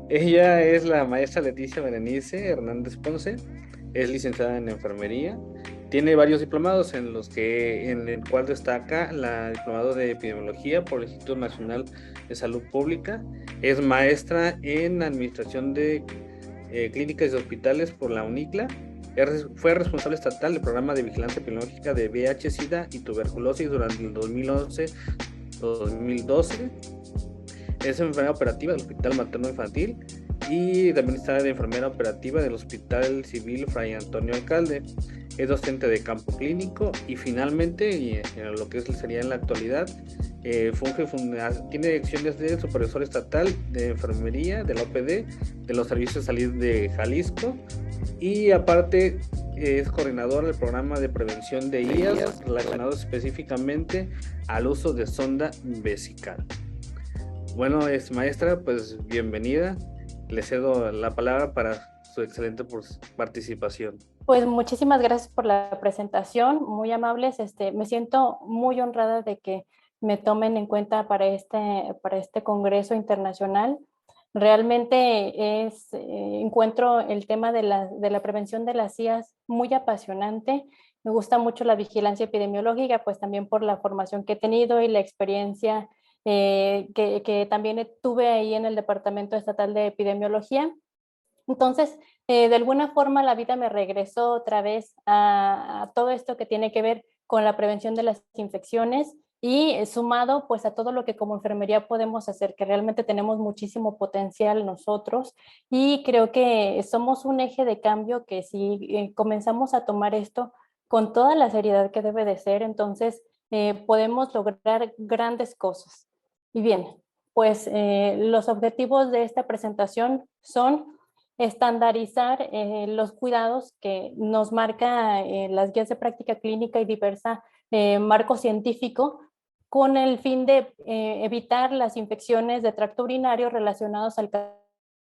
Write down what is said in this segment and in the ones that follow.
Ella es la maestra Leticia Berenice Hernández Ponce, es licenciada en enfermería, tiene varios diplomados en el cual destaca la diplomado de epidemiología por el Instituto Nacional de Salud Pública, es maestra en administración de clínicas y hospitales por la UNICLA, fue responsable estatal del programa de vigilancia epidemiológica de VIH, SIDA y tuberculosis durante el 2011-2012. Es enfermera operativa del Hospital Materno Infantil y también está de enfermera operativa del Hospital Civil Fray Antonio Alcalde. Es docente de campo clínico y finalmente, y en lo que sería en la actualidad, tiene acciones de supervisor estatal de enfermería de la OPD de los servicios de salud de Jalisco y aparte es coordinador del programa de prevención de IAS relacionados específicamente al uso de sonda vesical. Bueno, maestra, pues bienvenida. Le cedo la palabra para su excelente participación. Pues muchísimas gracias por la presentación, muy amables. Me siento muy honrada de que me tomen en cuenta para este congreso internacional. Realmente encuentro el tema de la prevención de las IAS muy apasionante. Me gusta mucho la vigilancia epidemiológica, pues también por la formación que he tenido y la experiencia que también tuve ahí en el Departamento Estatal de Epidemiología. Entonces, de alguna forma la vida me regresó otra vez a todo esto que tiene que ver con la prevención de las infecciones y sumado pues a todo lo que como enfermería podemos hacer, que realmente tenemos muchísimo potencial nosotros y creo que somos un eje de cambio que si comenzamos a tomar esto con toda la seriedad que debe de ser, entonces podemos lograr grandes cosas. Y bien, pues los objetivos de esta presentación son estandarizar los cuidados que nos marca las guías de práctica clínica y diversa marco científico con el fin de evitar las infecciones de tracto urinario relacionados al cáncer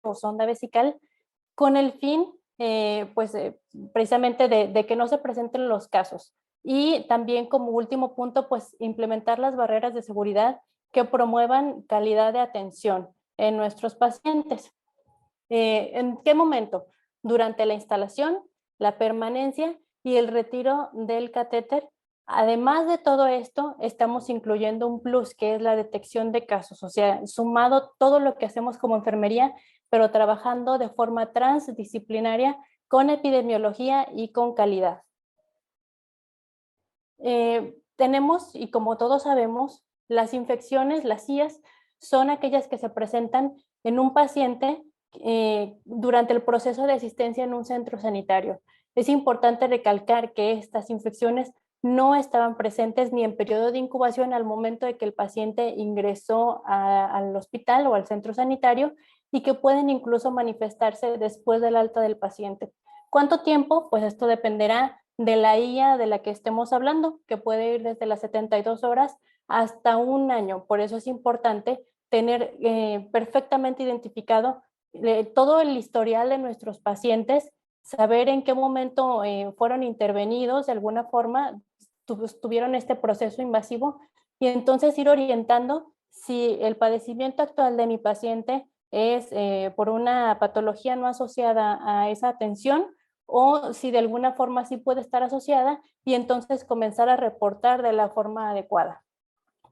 o sonda vesical, con el fin precisamente de que no se presenten los casos. Y también como último punto, pues implementar las barreras de seguridad que promuevan calidad de atención en nuestros pacientes. ¿En qué momento? Durante la instalación, la permanencia y el retiro del catéter. Además de todo esto, estamos incluyendo un plus que es la detección de casos, o sea, sumado todo lo que hacemos como enfermería, pero trabajando de forma transdisciplinaria con epidemiología y con calidad. Tenemos, y como todos sabemos, las infecciones, las IAS, son aquellas que se presentan en un paciente durante el proceso de asistencia en un centro sanitario. Es importante recalcar que estas infecciones no estaban presentes ni en periodo de incubación al momento de que el paciente ingresó al hospital o al centro sanitario y que pueden incluso manifestarse después del alta del paciente. ¿Cuánto tiempo? Pues esto dependerá de la IA de la que estemos hablando, que puede ir desde las 72 horas hasta un año. Por eso es importante tener perfectamente identificado todo el historial de nuestros pacientes, saber en qué momento fueron intervenidos de alguna forma, tuvieron este proceso invasivo y entonces ir orientando si el padecimiento actual de mi paciente es por una patología no asociada a esa atención o si de alguna forma sí puede estar asociada y entonces comenzar a reportar de la forma adecuada.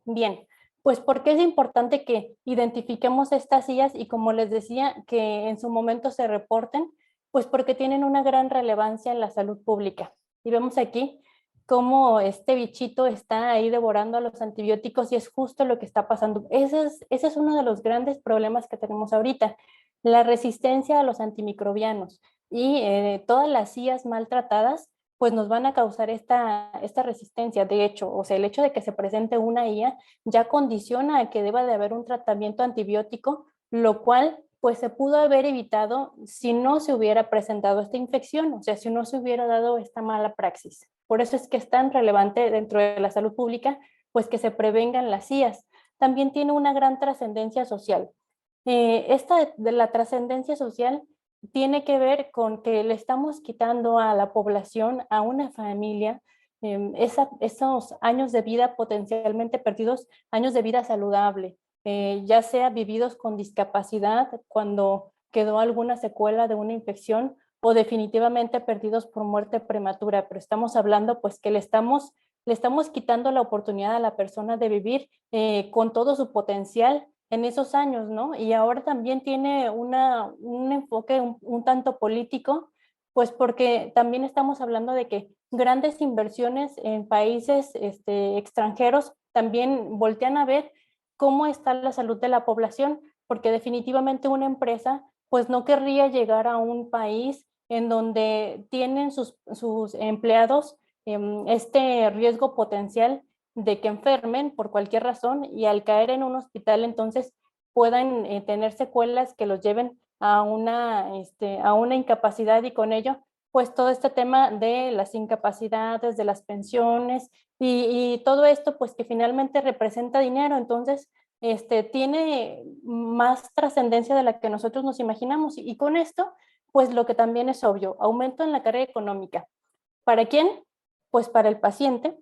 Bien, pues porque es importante que identifiquemos estas sillas y como les decía, que en su momento se reporten, pues porque tienen una gran relevancia en la salud pública. Y vemos aquí cómo este bichito está ahí devorando a los antibióticos y es justo lo que está pasando. Ese es uno de los grandes problemas que tenemos ahorita, la resistencia a los antimicrobianos y todas las sillas maltratadas pues nos van a causar esta resistencia. De hecho, o sea, el hecho de que se presente una IA ya condiciona a que deba de haber un tratamiento antibiótico, lo cual pues se pudo haber evitado si no se hubiera presentado esta infección, o sea, si no se hubiera dado esta mala praxis. Por eso es que es tan relevante dentro de la salud pública, pues que se prevengan las IAs. También tiene una gran trascendencia social. Esta de la trascendencia social tiene que ver con que le estamos quitando a la población, a una familia, esos años de vida potencialmente perdidos, años de vida saludable. ya sea vividos con discapacidad, cuando quedó alguna secuela de una infección, o definitivamente perdidos por muerte prematura, pero estamos hablando pues que le estamos quitando la oportunidad a la persona de vivir con todo su potencial en esos años, ¿no? Y ahora también tiene un enfoque un tanto político, pues porque también estamos hablando de que grandes inversiones en países extranjeros también voltean a ver cómo está la salud de la población, porque definitivamente una empresa pues no querría llegar a un país en donde tienen sus empleados este riesgo potencial de que enfermen por cualquier razón y al caer en un hospital entonces puedan tener secuelas que los lleven a una incapacidad y con ello pues todo este tema de las incapacidades, de las pensiones y todo esto pues que finalmente representa dinero, entonces tiene más trascendencia de la que nosotros nos imaginamos y con esto pues lo que también es obvio, aumento en la carga económica. ¿Para quién? Pues para el paciente,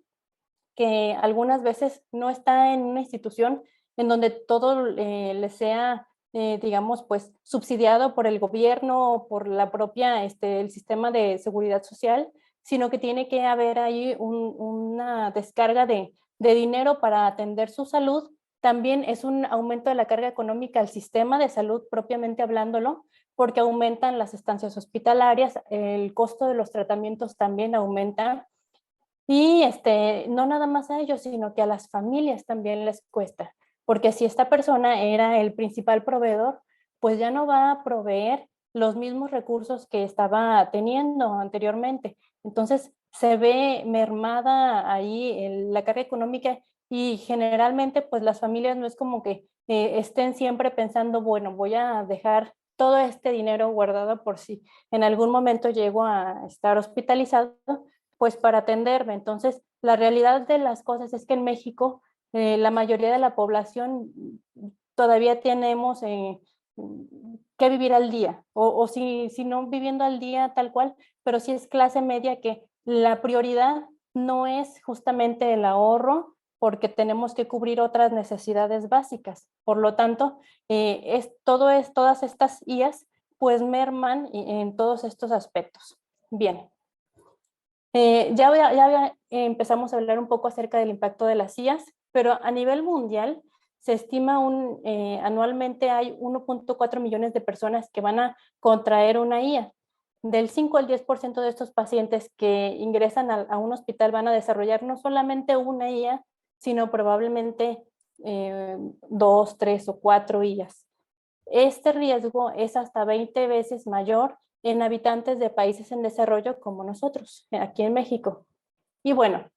que algunas veces no está en una institución en donde todo le sea, digamos, pues subsidiado por el gobierno o por la propia, el sistema de seguridad social, sino que tiene que haber ahí una descarga de dinero para atender su salud. También es un aumento de la carga económica al sistema de salud propiamente hablándolo, porque aumentan las estancias hospitalarias, el costo de los tratamientos también aumenta y no nada más a ellos, sino que a las familias también les cuesta, porque si esta persona era el principal proveedor, pues ya no va a proveer los mismos recursos que estaba teniendo anteriormente. Entonces se ve mermada ahí la carga económica y generalmente pues las familias no es como que estén siempre pensando, bueno, voy a dejar todo este dinero guardado por si en algún momento llego a estar hospitalizado, pues para atenderme. Entonces, la realidad de las cosas es que en México la mayoría de la población todavía tenemos que vivir al día, o si no viviendo al día tal cual, pero sí es clase media que la prioridad no es justamente el ahorro, porque tenemos que cubrir otras necesidades básicas. Por lo tanto, todas estas IAs pues merman en todos estos aspectos. Bien. Ya empezamos a hablar un poco acerca del impacto de las IAs, pero a nivel mundial se estima anualmente hay 1.4 millones de personas que van a contraer una IA. Del 5 al 10% de estos pacientes que ingresan a un hospital van a desarrollar no solamente una IA, sino probablemente 2, 3 o 4 IAs. Este riesgo es hasta 20 veces mayor en habitantes de países en desarrollo como nosotros, aquí en México. Y bueno,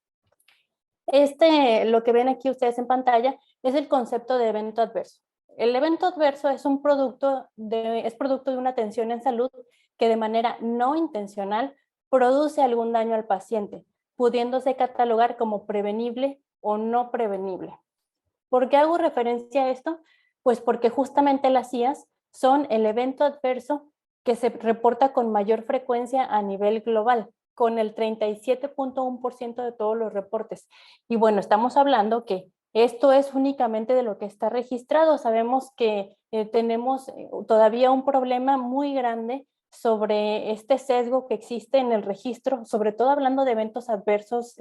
lo que ven aquí ustedes en pantalla es el concepto de evento adverso. El evento adverso es producto de una tensión en salud que de manera no intencional produce algún daño al paciente, pudiéndose catalogar como prevenible o no prevenible. ¿Por qué hago referencia a esto? Pues porque justamente las IAs son el evento adverso que se reporta con mayor frecuencia a nivel global, con el 37.1% de todos los reportes. Y bueno, estamos hablando que esto es únicamente de lo que está registrado. Sabemos que tenemos todavía un problema muy grande sobre este sesgo que existe en el registro, sobre todo hablando de eventos adversos,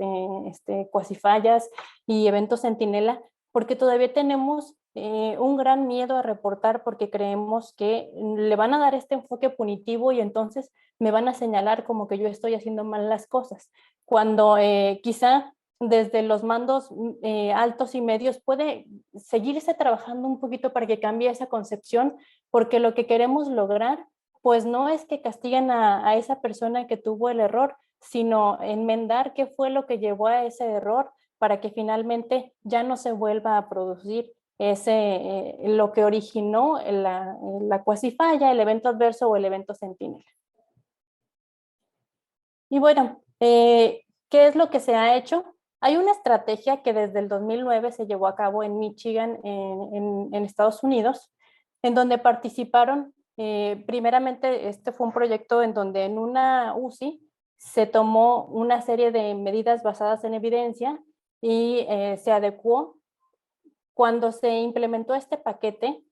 cuasifallas y eventos centinela, porque todavía tenemos un gran miedo a reportar porque creemos que le van a dar este enfoque punitivo y entonces me van a señalar como que yo estoy haciendo mal las cosas, cuando quizá desde los mandos altos y medios puede seguirse trabajando un poquito para que cambie esa concepción, porque lo que queremos lograr pues no es que castiguen a esa persona que tuvo el error, sino enmendar qué fue lo que llevó a ese error para que finalmente ya no se vuelva a producir lo que originó la cuasifalla, el evento adverso o el evento centinela. Y bueno, ¿qué es lo que se ha hecho? Hay una estrategia que desde el 2009 se llevó a cabo en Michigan, en Estados Unidos, en donde participaron, primeramente este fue un proyecto en donde en una UCI se tomó una serie de medidas basadas en evidencia y se adecuó cuando se implementó este paquete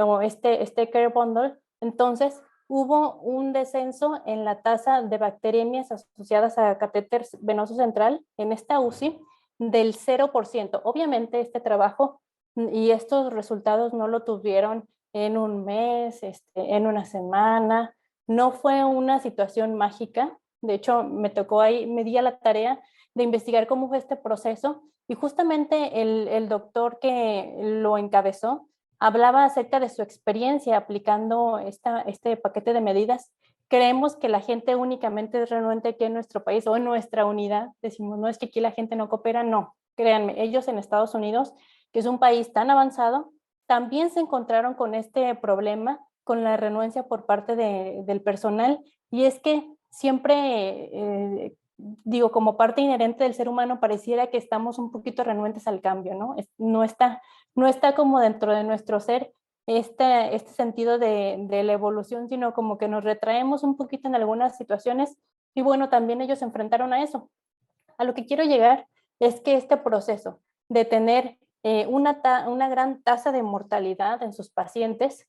o este Care Bundle, entonces hubo un descenso en la tasa de bacteriemias asociadas a catéter venoso central en esta UCI del 0%. Obviamente este trabajo y estos resultados no lo tuvieron en un mes, en una semana, no fue una situación mágica. De hecho, me tocó ahí, me di a la tarea de investigar cómo fue este proceso y justamente el doctor que lo encabezó hablaba acerca de su experiencia aplicando este paquete de medidas. Creemos que la gente únicamente es renuente aquí en nuestro país o en nuestra unidad. Decimos, no es que aquí la gente no coopera, no. Créanme, ellos en Estados Unidos, que es un país tan avanzado, también se encontraron con este problema, con la renuencia por parte del personal. Y es que siempre, digo, como parte inherente del ser humano, pareciera que estamos un poquito renuentes al cambio, ¿no? No está como dentro de nuestro ser este sentido de la evolución, sino como que nos retraemos un poquito en algunas situaciones y bueno, también ellos se enfrentaron a eso. A lo que quiero llegar es que este proceso de tener una gran tasa de mortalidad en sus pacientes,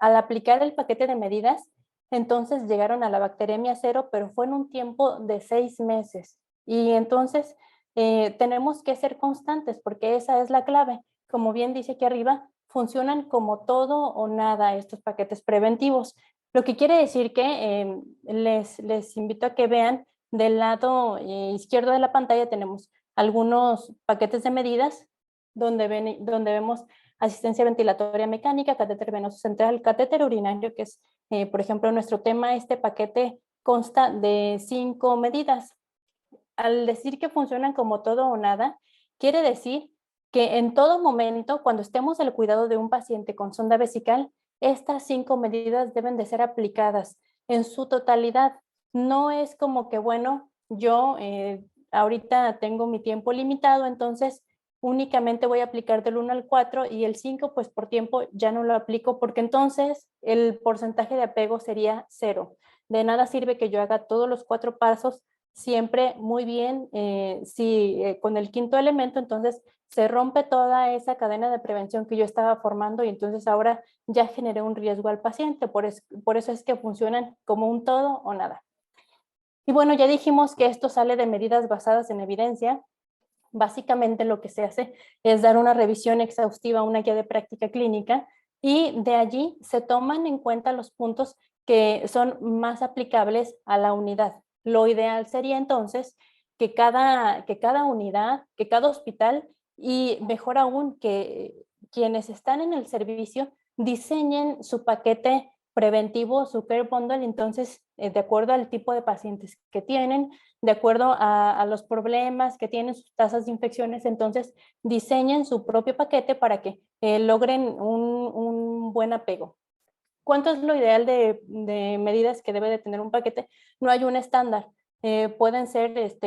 al aplicar el paquete de medidas, entonces llegaron a la bacteremia cero, pero fue en un tiempo de 6 meses. Y entonces tenemos que ser constantes porque esa es la clave. Como bien dice aquí arriba, funcionan como todo o nada estos paquetes preventivos. Lo que quiere decir que les invito a que vean del lado izquierdo de la pantalla tenemos algunos paquetes de medidas donde vemos asistencia ventilatoria mecánica, catéter venoso central, catéter urinario, que es, por ejemplo, nuestro tema. Este paquete consta de 5 medidas. Al decir que funcionan como todo o nada, quiere decir que en todo momento, cuando estemos al cuidado de un paciente con sonda vesical, estas 5 medidas deben de ser aplicadas en su totalidad. No es como que, bueno, yo ahorita tengo mi tiempo limitado, entonces únicamente voy a aplicar del 1 al 4 y el 5 pues por tiempo ya no lo aplico porque entonces el porcentaje de apego sería 0. De nada sirve que yo haga todos los 4 pasos siempre muy bien. Si con el quinto elemento entonces se rompe toda esa cadena de prevención que yo estaba formando y entonces ahora ya generé un riesgo al paciente. Por eso es que funcionan como un todo o nada. Y bueno, ya dijimos que esto sale de medidas basadas en evidencia. Básicamente lo que se hace es dar una revisión exhaustiva, una guía de práctica clínica, y de allí se toman en cuenta los puntos que son más aplicables a la unidad. Lo ideal sería entonces que cada unidad, que cada hospital y mejor aún que quienes están en el servicio diseñen su paquete preventivo, su care bundle, entonces de acuerdo al tipo de pacientes que tienen, de acuerdo a los problemas que tienen sus tasas de infecciones, entonces diseñen su propio paquete para que logren un buen apego. ¿Cuánto es lo ideal de medidas que debe de tener un paquete? No hay un estándar. Pueden ser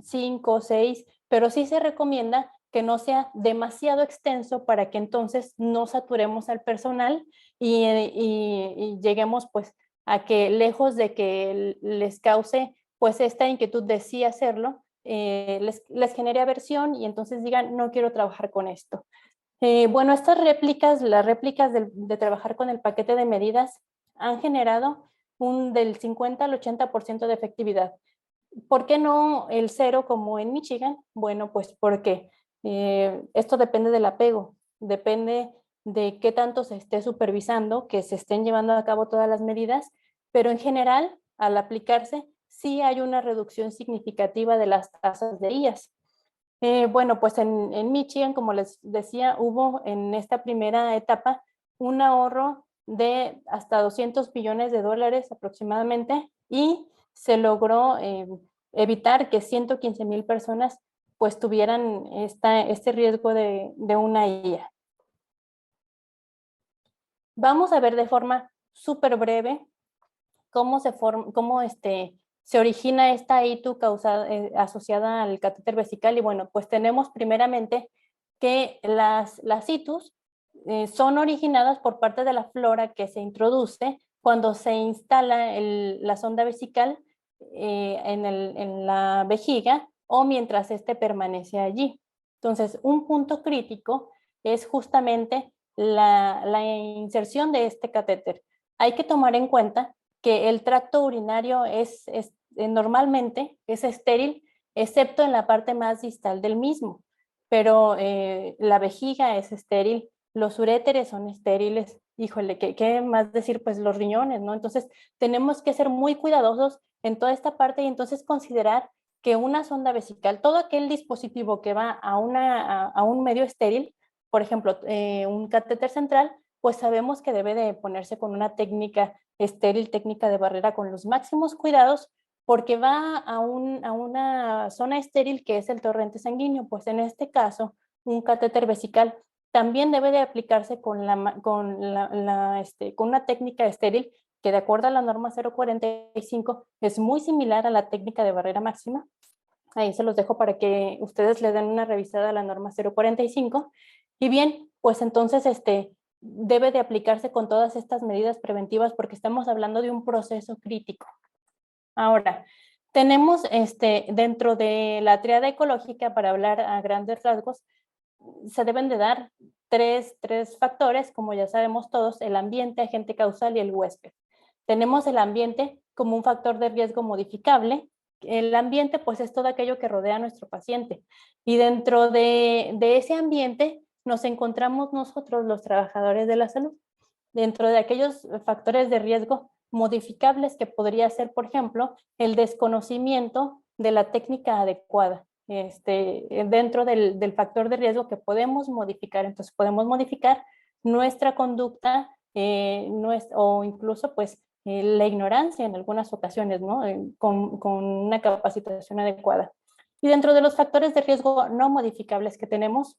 5 o 6, pero sí se recomienda que no sea demasiado extenso para que entonces no saturemos al personal y lleguemos pues a que lejos de que les cause pues esta inquietud de sí hacerlo, les genere aversión y entonces digan no quiero trabajar con esto. Bueno, estas réplicas, las réplicas de trabajar con el paquete de medidas han generado del 50 al 80% de efectividad. ¿Por qué no el 0 como en Michigan? Bueno, pues porque esto depende del apego, depende de qué tanto se esté supervisando, que se estén llevando a cabo todas las medidas, pero en general, al aplicarse, sí hay una reducción significativa de las tasas de IAS. Bueno, pues en Michigan, como les decía, hubo en esta primera etapa un ahorro de hasta $200 billones aproximadamente y se logró evitar que 115,000 personas pues tuvieran este riesgo de una IA. Vamos a ver de forma súper breve cómo se origina esta ITU asociada al catéter vesical. Y bueno, pues tenemos primeramente que las ITUs son originadas por parte de la flora que se introduce cuando se instala la sonda vesical en la vejiga o mientras permanece allí. Entonces, un punto crítico es justamente la inserción de este catéter. Hay que tomar en cuenta que el tracto urinario normalmente es estéril, excepto en la parte más distal del mismo, pero la vejiga es estéril, los uréteres son estériles, híjole, ¿qué más decir? Pues los riñones, ¿no? Entonces tenemos que ser muy cuidadosos en toda esta parte y entonces considerar que una sonda vesical, todo aquel dispositivo que va a un medio estéril, por ejemplo, un catéter central, pues sabemos que debe de ponerse con una técnica estéril, técnica de barrera con los máximos cuidados, porque va a una zona estéril que es el torrente sanguíneo. Pues en este caso, un catéter vesical también debe de aplicarse con una técnica estéril que, de acuerdo a la norma 045, es muy similar a la técnica de barrera máxima. Ahí se los dejo para que ustedes le den una revisada a la norma 045. Y bien, pues entonces debe de aplicarse con todas estas medidas preventivas porque estamos hablando de un proceso crítico. Ahora, tenemos dentro de la triada ecológica, para hablar a grandes rasgos, se deben de dar tres factores, como ya sabemos todos: el ambiente, agente causal y el huésped. Tenemos el ambiente como un factor de riesgo modificable. El ambiente, pues, es todo aquello que rodea a nuestro paciente. Y dentro de ese ambiente nos encontramos nosotros, los trabajadores de la salud. Dentro de aquellos factores de riesgo modificables, que podría ser, por ejemplo, el desconocimiento de la técnica adecuada. Dentro del factor de riesgo que podemos modificar. Entonces podemos modificar nuestra conducta o incluso pues la ignorancia en algunas ocasiones, ¿no? Con una capacitación adecuada. Y dentro de los factores de riesgo no modificables que tenemos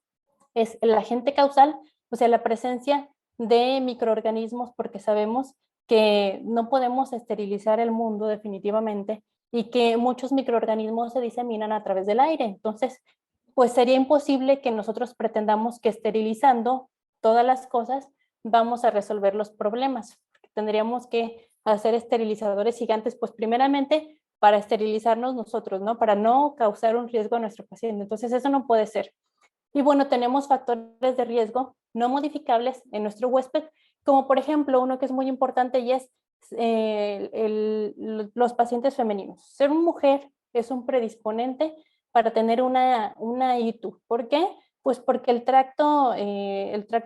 es el agente causal, o sea, la presencia de microorganismos, porque sabemos que no podemos esterilizar el mundo definitivamente y que muchos microorganismos se diseminan a través del aire. Entonces, pues sería imposible que nosotros pretendamos que esterilizando todas las cosas vamos a resolver los problemas. Tendríamos que hacer esterilizadores gigantes, pues primeramente para esterilizarnos nosotros, ¿no? Para no causar un riesgo a nuestro paciente. Entonces, eso no puede ser. Y bueno, tenemos factores de riesgo no modificables en nuestro huésped, como por ejemplo uno que es muy importante y es los pacientes femeninos. Ser mujer es un predisponente para tener una ITU. ¿Por qué? Pues porque el tracto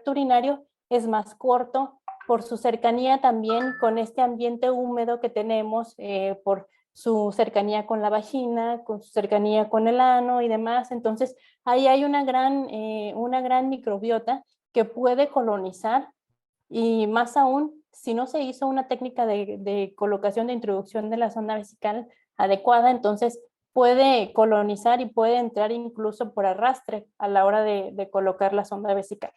urinario es más corto, por su cercanía también con este ambiente húmedo que tenemos, por su cercanía con la vagina, con su cercanía con el ano y demás. Entonces, ahí hay una gran microbiota que puede colonizar, y más aún, si no se hizo una técnica de colocación, de introducción de la sonda vesical adecuada, entonces puede colonizar y puede entrar incluso por arrastre a la hora de colocar la sonda vesical.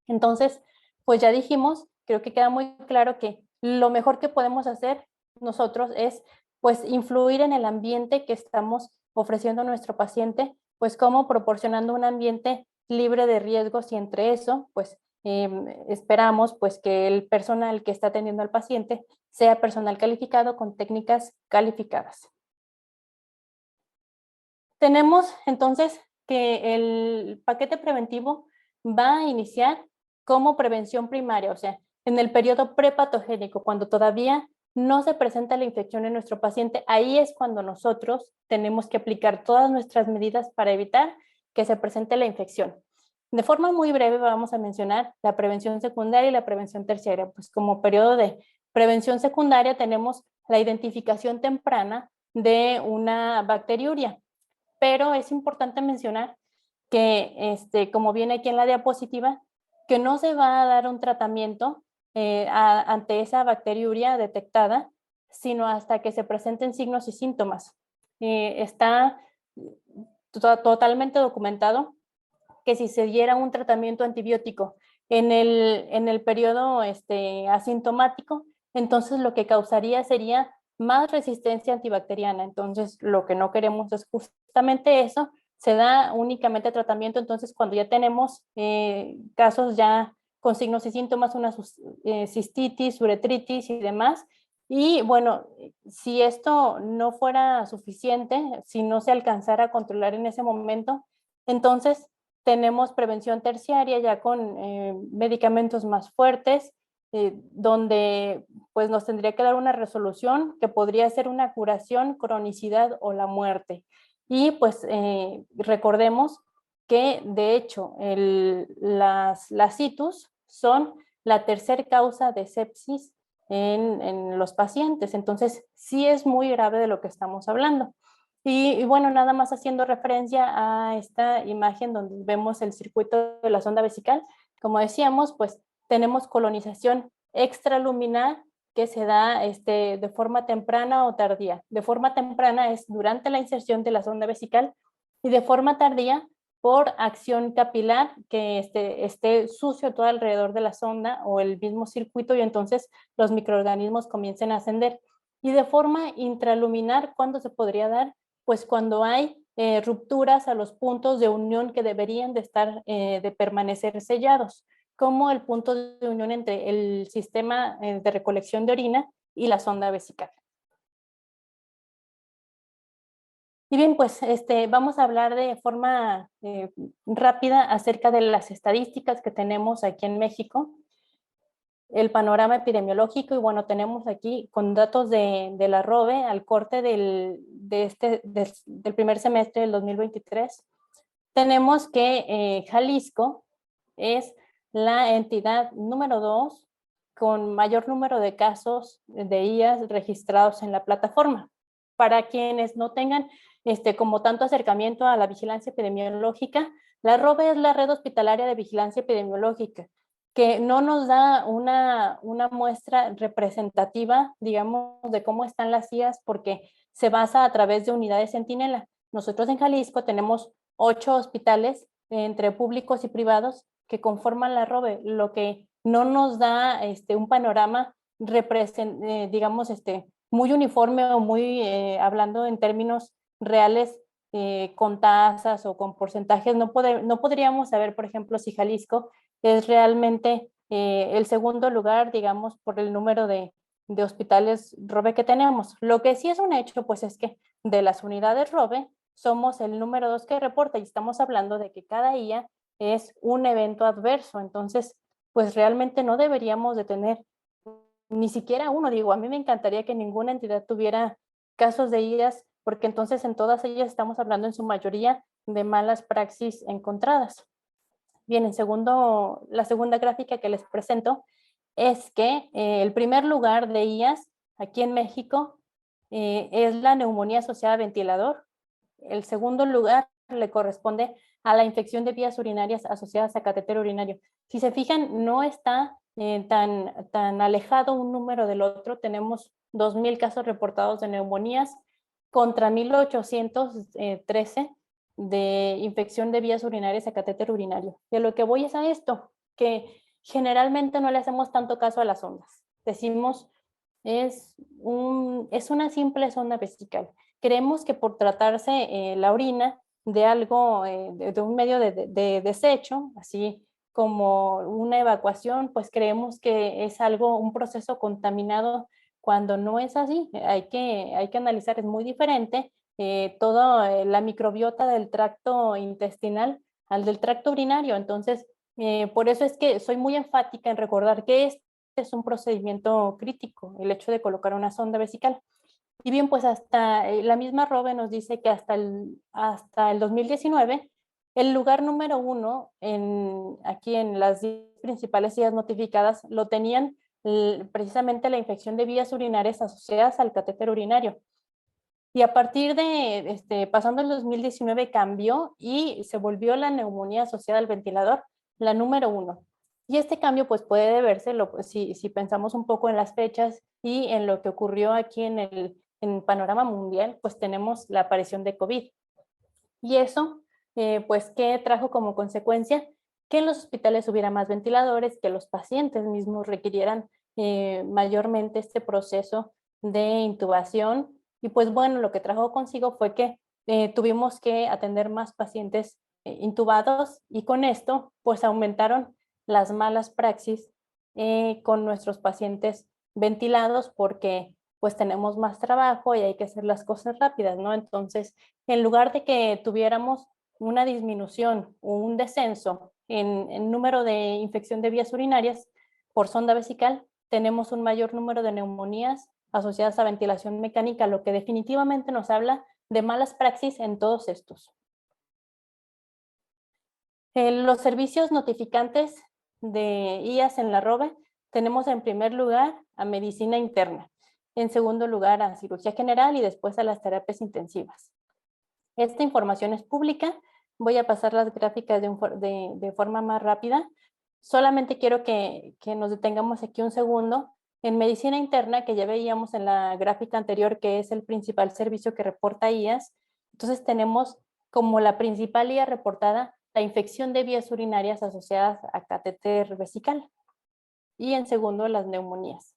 Entonces, pues ya dijimos, creo que queda muy claro que lo mejor que podemos hacer nosotros es pues influir en el ambiente que estamos ofreciendo a nuestro paciente, pues como proporcionando un ambiente libre de riesgos, y entre eso, pues esperamos pues que el personal que está atendiendo al paciente sea personal calificado con técnicas calificadas. Tenemos entonces que el paquete preventivo va a iniciar como prevención primaria, o sea, en el periodo prepatogénico, cuando todavía no se presenta la infección en nuestro paciente. Ahí es cuando nosotros tenemos que aplicar todas nuestras medidas para evitar que se presente la infección. De forma muy breve vamos a mencionar la prevención secundaria y la prevención terciaria. Pues como periodo de prevención secundaria tenemos la identificación temprana de una bacteriuria, pero es importante mencionar que, como viene aquí en la diapositiva, que no se va a dar un tratamiento ante esa bacteriuria detectada, sino hasta que se presenten signos y síntomas. Está totalmente documentado que si se diera un tratamiento antibiótico en el periodo asintomático, entonces lo que causaría sería más resistencia antibacteriana. Entonces, lo que no queremos es justamente eso. Se da únicamente tratamiento entonces cuando ya tenemos casos ya con signos y síntomas, una cistitis, uretritis y demás. Y bueno, si esto no fuera suficiente, si no se alcanzara a controlar en ese momento, entonces tenemos prevención terciaria ya con medicamentos más fuertes, donde pues nos tendría que dar una resolución que podría ser una curación, cronicidad o la muerte. Y pues recordemos que de hecho las ITUS son la tercera causa de sepsis en los pacientes, entonces sí es muy grave de lo que estamos hablando. Y bueno, nada más haciendo referencia a esta imagen donde vemos el circuito de la sonda vesical, como decíamos, pues tenemos colonización extraluminar que se da de forma temprana o tardía. De forma temprana es durante la inserción de la sonda vesical y de forma tardía por acción capilar que esté sucio todo alrededor de la sonda o el mismo circuito y entonces los microorganismos comiencen a ascender. Y de forma intraluminar, ¿cuándo se podría dar? Pues cuando hay rupturas a los puntos de unión que deberían de permanecer sellados, como el punto de unión entre el sistema de recolección de orina y la sonda vesical. Y bien, pues vamos a hablar de forma rápida acerca de las estadísticas que tenemos aquí en México, el panorama epidemiológico, y bueno, tenemos aquí con datos de la ROVE al corte del primer semestre del 2023, tenemos que Jalisco es la entidad número 2 con mayor número de casos de IAS registrados en la plataforma. Para quienes no tengan como tanto acercamiento a la vigilancia epidemiológica, la ROVE es la Red Hospitalaria de Vigilancia Epidemiológica, que no nos da una muestra representativa, digamos, de cómo están las IAS, porque se basa a través de unidades centinela. Nosotros en Jalisco tenemos 8 hospitales entre públicos y privados que conforman la ROVE, lo que no nos da un panorama digamos, muy uniforme o muy hablando en términos reales con tasas o con porcentajes. No podríamos saber, por ejemplo, si Jalisco es realmente el segundo lugar, digamos, por el número de hospitales ROVE que tenemos. Lo que sí es un hecho, pues es que de las unidades ROVE somos el número 2 que reporta y estamos hablando de que cada día es un evento adverso. Entonces, pues realmente no deberíamos de tener ni siquiera uno. Digo, a mí me encantaría que ninguna entidad tuviera casos de IAS, porque entonces en todas ellas estamos hablando en su mayoría de malas praxis encontradas. Bien, la segunda gráfica que les presento es que el primer lugar de IAS aquí en México es la neumonía asociada a ventilador. El segundo lugar le corresponde a la infección de vías urinarias asociadas a catéter urinario. Si se fijan, no está tan alejado un número del otro. Tenemos 2,000 casos reportados de neumonías contra 1,813 de infección de vías urinarias a catéter urinario. Y a lo que voy es a esto, que generalmente no le hacemos tanto caso a las ondas. Decimos, es una simple sonda vesical. Creemos que por tratarse la orina de algo, de un medio de desecho, así como una evacuación, pues creemos que es un proceso contaminado cuando no es así. Hay que analizar, es muy diferente toda la microbiota del tracto intestinal al del tracto urinario. Entonces, por eso es que soy muy enfática en recordar que este es un procedimiento crítico, el hecho de colocar una sonda vesical. Y bien, pues hasta la misma ROVE nos dice que hasta el 2019, el lugar número 1 aquí en las 10 principales vías notificadas lo tenían precisamente la infección de vías urinarias asociadas al catéter urinario. Y a partir de, pasando el 2019 cambió y se volvió la neumonía asociada al ventilador la número 1. Y este cambio pues puede deberse, si pensamos un poco en las fechas y en lo que ocurrió aquí en el panorama mundial, pues tenemos la aparición de COVID. Y eso, pues, ¿qué trajo como consecuencia? Que en los hospitales hubiera más ventiladores, que los pacientes mismos requirieran mayormente este proceso de intubación. Y pues bueno, lo que trajo consigo fue que tuvimos que atender más pacientes intubados y con esto pues aumentaron las malas praxis con nuestros pacientes ventilados porque pues tenemos más trabajo y hay que hacer las cosas rápidas, ¿no? Entonces, en lugar de que tuviéramos una disminución o un descenso en número de infección de vías urinarias por sonda vesical, tenemos un mayor número de neumonías asociadas a ventilación mecánica, lo que definitivamente nos habla de malas praxis en todos estos. Los servicios notificantes de IAS en la ROVE tenemos en primer lugar a medicina interna, en segundo lugar a cirugía general y después a las terapias intensivas. Esta información es pública. Voy a pasar las gráficas de forma más rápida. Solamente quiero que nos detengamos aquí un segundo. En medicina interna, que ya veíamos en la gráfica anterior, que es el principal servicio que reporta IAS, entonces tenemos como la principal IA reportada la infección de vías urinarias asociadas a catéter vesical y en segundo las neumonías.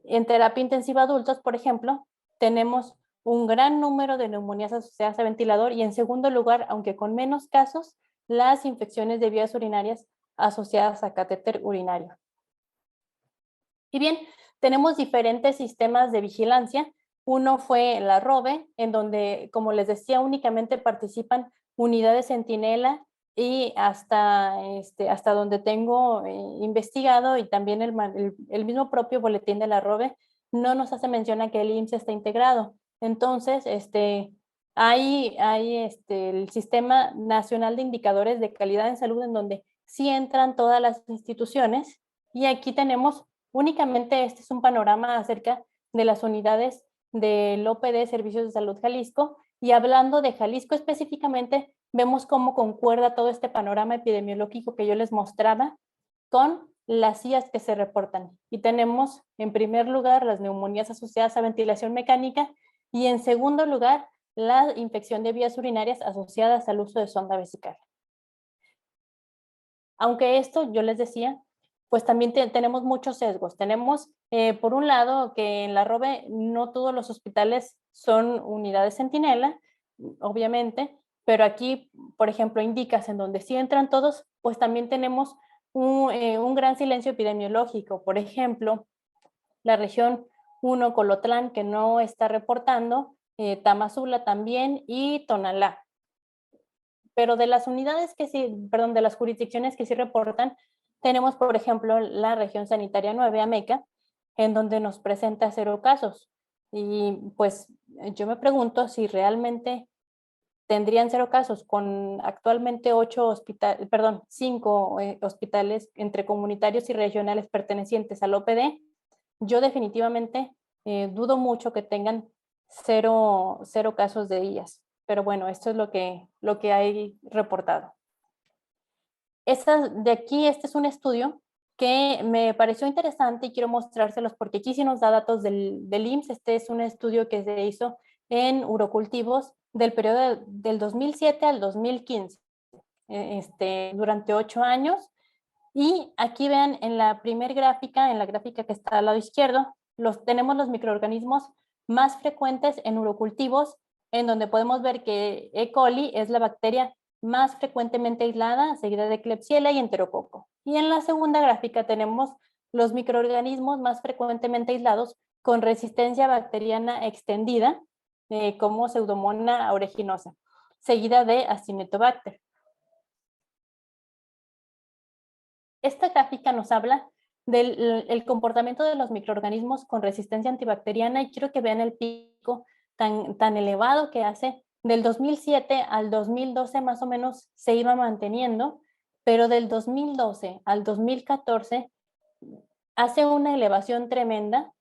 En terapia intensiva adultos, por ejemplo, tenemos un gran número de neumonías asociadas a ventilador y en segundo lugar, aunque con menos casos, las infecciones de vías urinarias asociadas a catéter urinario. Y bien, tenemos diferentes sistemas de vigilancia. Uno fue la ROVE, en donde, como les decía, únicamente participan unidades centinela y hasta donde tengo investigado y también el mismo propio boletín de la ROVE no nos hace mención a que el IMSS está integrado. Entonces, hay el Sistema Nacional de Indicadores de Calidad en Salud en donde sí entran todas las instituciones y aquí tenemos únicamente este es un panorama acerca de las unidades del OPD Servicios de Salud Jalisco y hablando de Jalisco específicamente, vemos cómo concuerda todo este panorama epidemiológico que yo les mostraba con las IAS que se reportan. Y tenemos en primer lugar las neumonías asociadas a ventilación mecánica y en segundo lugar la infección de vías urinarias asociadas al uso de sonda vesical. Aunque esto, yo les decía, pues también tenemos muchos sesgos. Tenemos, por un lado, que en la ROVE no todos los hospitales son unidades centinela, obviamente, pero aquí, por ejemplo, indicas en donde sí entran todos, pues también tenemos un gran silencio epidemiológico. Por ejemplo, la región 1, Colotlán, que no está reportando, Tamazula también y Tonalá. Pero de las unidades que sí, perdón, de las jurisdicciones que sí reportan, tenemos, por ejemplo, la región sanitaria 9, Ameca, en donde nos presenta 0 casos. Y pues yo me pregunto si realmente tendrían 0 casos con actualmente 5 hospitales entre comunitarios y regionales pertenecientes al OPD. Yo definitivamente dudo mucho que tengan 0 casos de IAS. Pero bueno, esto es lo que hay reportado. De aquí, este es un estudio que me pareció interesante y quiero mostrárselos porque aquí sí nos da datos del IMSS. Este es un estudio que se hizo en urocultivos del periodo del 2007 al 2015, durante 8 años. Y aquí vean en la primer gráfica, en la gráfica que está al lado izquierdo, tenemos los microorganismos más frecuentes en urocultivos, en donde podemos ver que E. coli es la bacteria más frecuentemente aislada, seguida de Klebsiella y Enterococo. Y en la segunda gráfica tenemos los microorganismos más frecuentemente aislados con resistencia bacteriana extendida, como Pseudomonas aeruginosa, seguida de Acinetobacter. Esta gráfica nos habla del comportamiento de los microorganismos con resistencia antibacteriana y quiero que vean el pico tan elevado que hace del 2007 al 2012 más o menos se iba manteniendo, pero del 2012 al 2014 hace una elevación tremenda.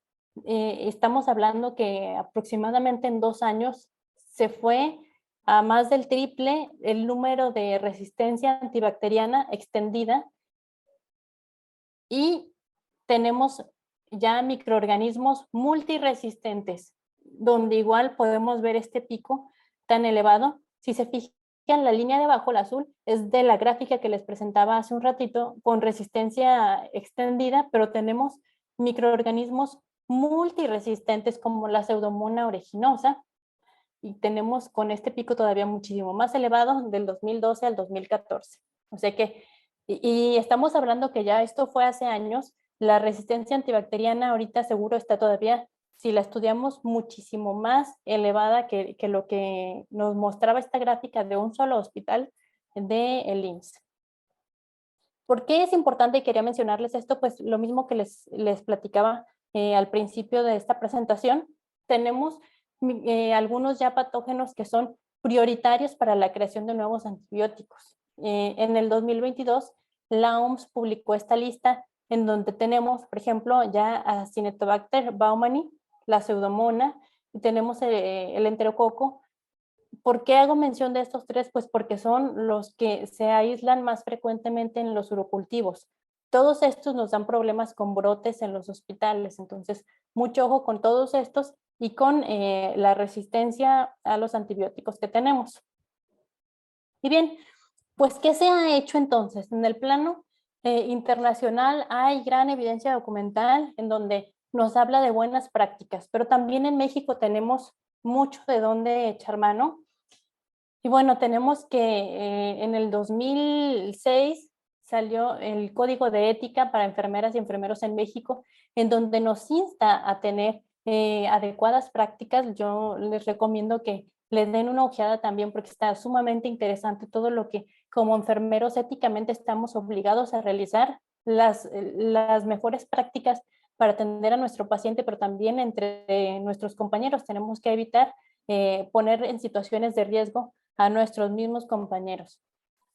Estamos hablando que aproximadamente en 2 años se fue a más del triple el número de resistencia antibacteriana extendida y tenemos ya microorganismos multiresistentes, donde igual podemos ver este pico tan elevado. Si se fijan, la línea de abajo, el azul, es de la gráfica que les presentaba hace un ratito con resistencia extendida, pero tenemos microorganismos multiresistentes como la Pseudomonas aeruginosa y tenemos con este pico todavía muchísimo más elevado del 2012 al 2014. O sea que, y estamos hablando que ya esto fue hace años, la resistencia antibacteriana ahorita seguro está todavía si la estudiamos, muchísimo más elevada que lo que nos mostraba esta gráfica de un solo hospital del IMSS. ¿Por qué es importante y quería mencionarles esto? Pues lo mismo que les platicaba al principio de esta presentación. Tenemos algunos ya patógenos que son prioritarios para la creación de nuevos antibióticos. En el 2022, la OMS publicó esta lista en donde tenemos, por ejemplo, ya a Cinetobacter baumannii, la Pseudomonas, y tenemos el enterococo. ¿Por qué hago mención de estos tres? Pues porque son los que se aíslan más frecuentemente en los urocultivos. Todos estos nos dan problemas con brotes en los hospitales, entonces mucho ojo con todos estos y con la resistencia a los antibióticos que tenemos. Y bien, pues ¿qué se ha hecho entonces? En el plano internacional hay gran evidencia documental en donde nos habla de buenas prácticas, pero también en México tenemos mucho de dónde echar mano. Y bueno, tenemos que en el 2006 salió el Código de Ética para Enfermeras y Enfermeros en México, en donde nos insta a tener adecuadas prácticas. Yo les recomiendo que le den una ojeada también porque está sumamente interesante todo lo que como enfermeros éticamente estamos obligados a realizar, las mejores prácticas para atender a nuestro paciente, pero también entre nuestros compañeros tenemos que evitar poner en situaciones de riesgo a nuestros mismos compañeros.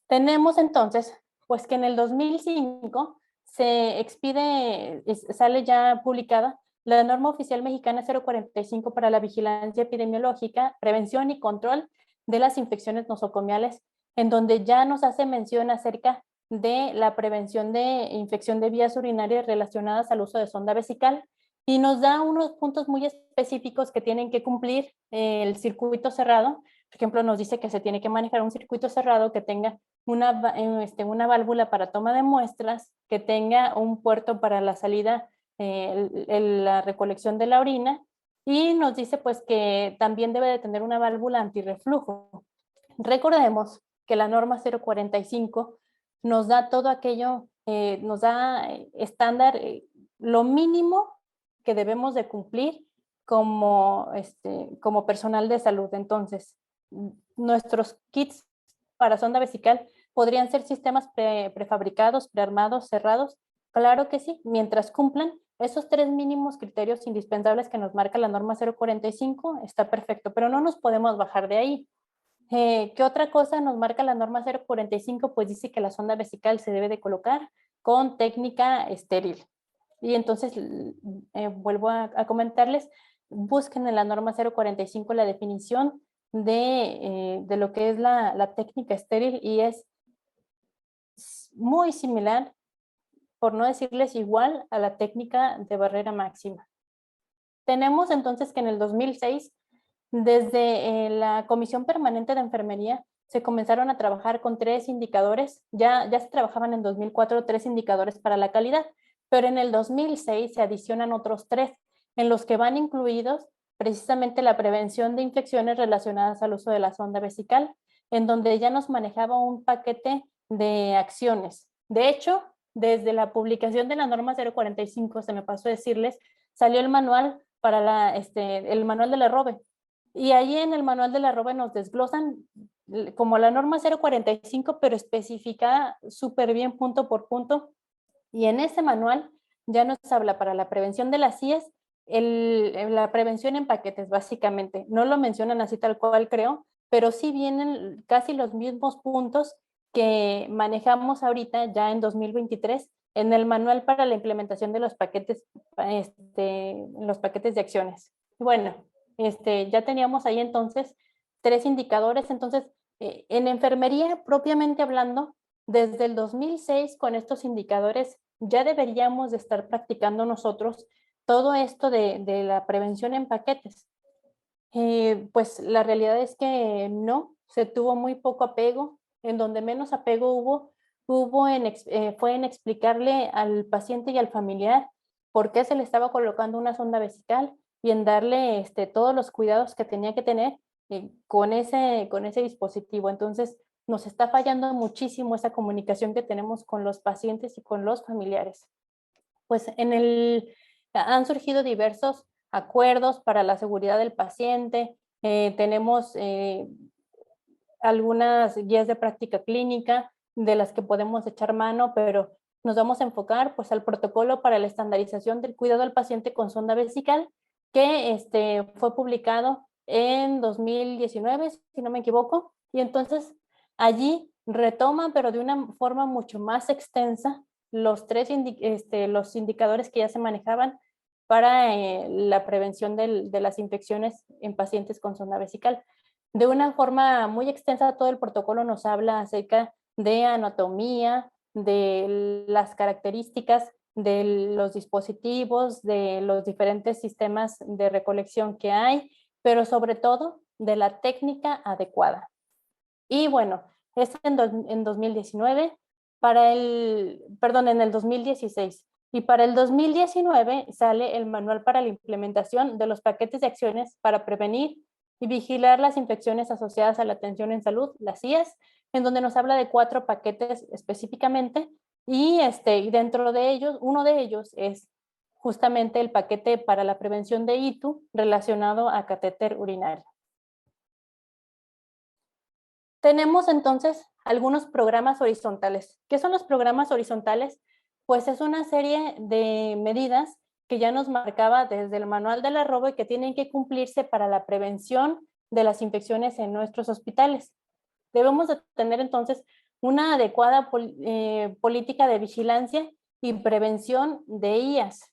Tenemos entonces, pues que en el 2005 se expide, sale ya publicada la norma oficial mexicana 045 para la vigilancia epidemiológica, prevención y control de las infecciones nosocomiales, en donde ya nos hace mención acerca de la prevención de infección de vías urinarias relacionadas al uso de sonda vesical y nos da unos puntos muy específicos que tienen que cumplir el circuito cerrado. Por ejemplo, nos dice que se tiene que manejar un circuito cerrado que tenga una válvula para toma de muestras, que tenga un puerto para la salida, la recolección de la orina, y nos dice pues que también debe de tener una válvula antirreflujo. Recordemos que la norma 045 nos da todo aquello, nos da estándar, lo mínimo que debemos de cumplir como personal de salud. Entonces, nuestros kits para sonda vesical podrían ser sistemas prefabricados, prearmados, cerrados. Claro que sí, mientras cumplan esos tres mínimos criterios indispensables que nos marca la norma 045, está perfecto, pero no nos podemos bajar de ahí. ¿Qué otra cosa nos marca la norma 045? Pues dice que la sonda vesical se debe de colocar con técnica estéril. Y entonces vuelvo a comentarles, busquen en la norma 045 la definición de lo que es la técnica estéril y es muy similar, por no decirles igual, a la técnica de barrera máxima. Tenemos entonces que en el 2006, desde la Comisión Permanente de Enfermería, se comenzaron a trabajar con 3 indicadores, ya se trabajaban en 2004 3 indicadores para la calidad, pero en el 2006 se adicionan otros 3, en los que van incluidos precisamente la prevención de infecciones relacionadas al uso de la sonda vesical, en donde ya nos manejaba un paquete de acciones. De hecho, desde la publicación de la norma 045, se me pasó a decirles, salió el manual para el manual de la ROBE. Y ahí en el manual de la ROBE nos desglosan como la norma 045, pero especificada súper bien punto por punto. Y en ese manual ya nos habla para la prevención de las IES, la prevención en paquetes, básicamente. No lo mencionan así tal cual, creo, pero sí vienen casi los mismos puntos que manejamos ahorita ya en 2023 en el manual para la implementación de los paquetes, los paquetes de acciones. Bueno, ya teníamos ahí entonces 3 indicadores. Entonces, en enfermería propiamente hablando, desde el 2006 con estos indicadores ya deberíamos de estar practicando nosotros todo esto de la prevención en paquetes. Pues la realidad es que no, se tuvo muy poco apego. En donde menos apego fue en explicarle al paciente y al familiar por qué se le estaba colocando una sonda vesical y en darle todos los cuidados que tenía que tener con ese dispositivo. Entonces, nos está fallando muchísimo esa comunicación que tenemos con los pacientes y con los familiares. Pues han surgido diversos acuerdos para la seguridad del paciente, tenemos algunas guías de práctica clínica de las que podemos echar mano, pero nos vamos a enfocar pues al protocolo para la estandarización del cuidado al paciente con sonda vesical, que fue publicado en 2019, si no me equivoco, y entonces allí retoma, pero de una forma mucho más extensa, los los indicadores que ya se manejaban para la prevención de las infecciones en pacientes con sonda vesical. De una forma muy extensa, todo el protocolo nos habla acerca de anatomía, de las características de los dispositivos, de los diferentes sistemas de recolección que hay, pero sobre todo de la técnica adecuada. Y bueno, es en 2019, en el 2016. Y para el 2019 sale el manual para la implementación de los paquetes de acciones para prevenir y vigilar las infecciones asociadas a la atención en salud, las IAS, en donde nos habla de 4 paquetes específicamente, y dentro de ellos, uno de ellos es justamente el paquete para la prevención de ITU relacionado a catéter urinario. Tenemos entonces algunos programas horizontales. ¿Qué son los programas horizontales? Pues es una serie de medidas que ya nos marcaba desde el manual de la ROBO y que tienen que cumplirse para la prevención de las infecciones en nuestros hospitales. Debemos de tener entonces una adecuada política de vigilancia y prevención de IAS.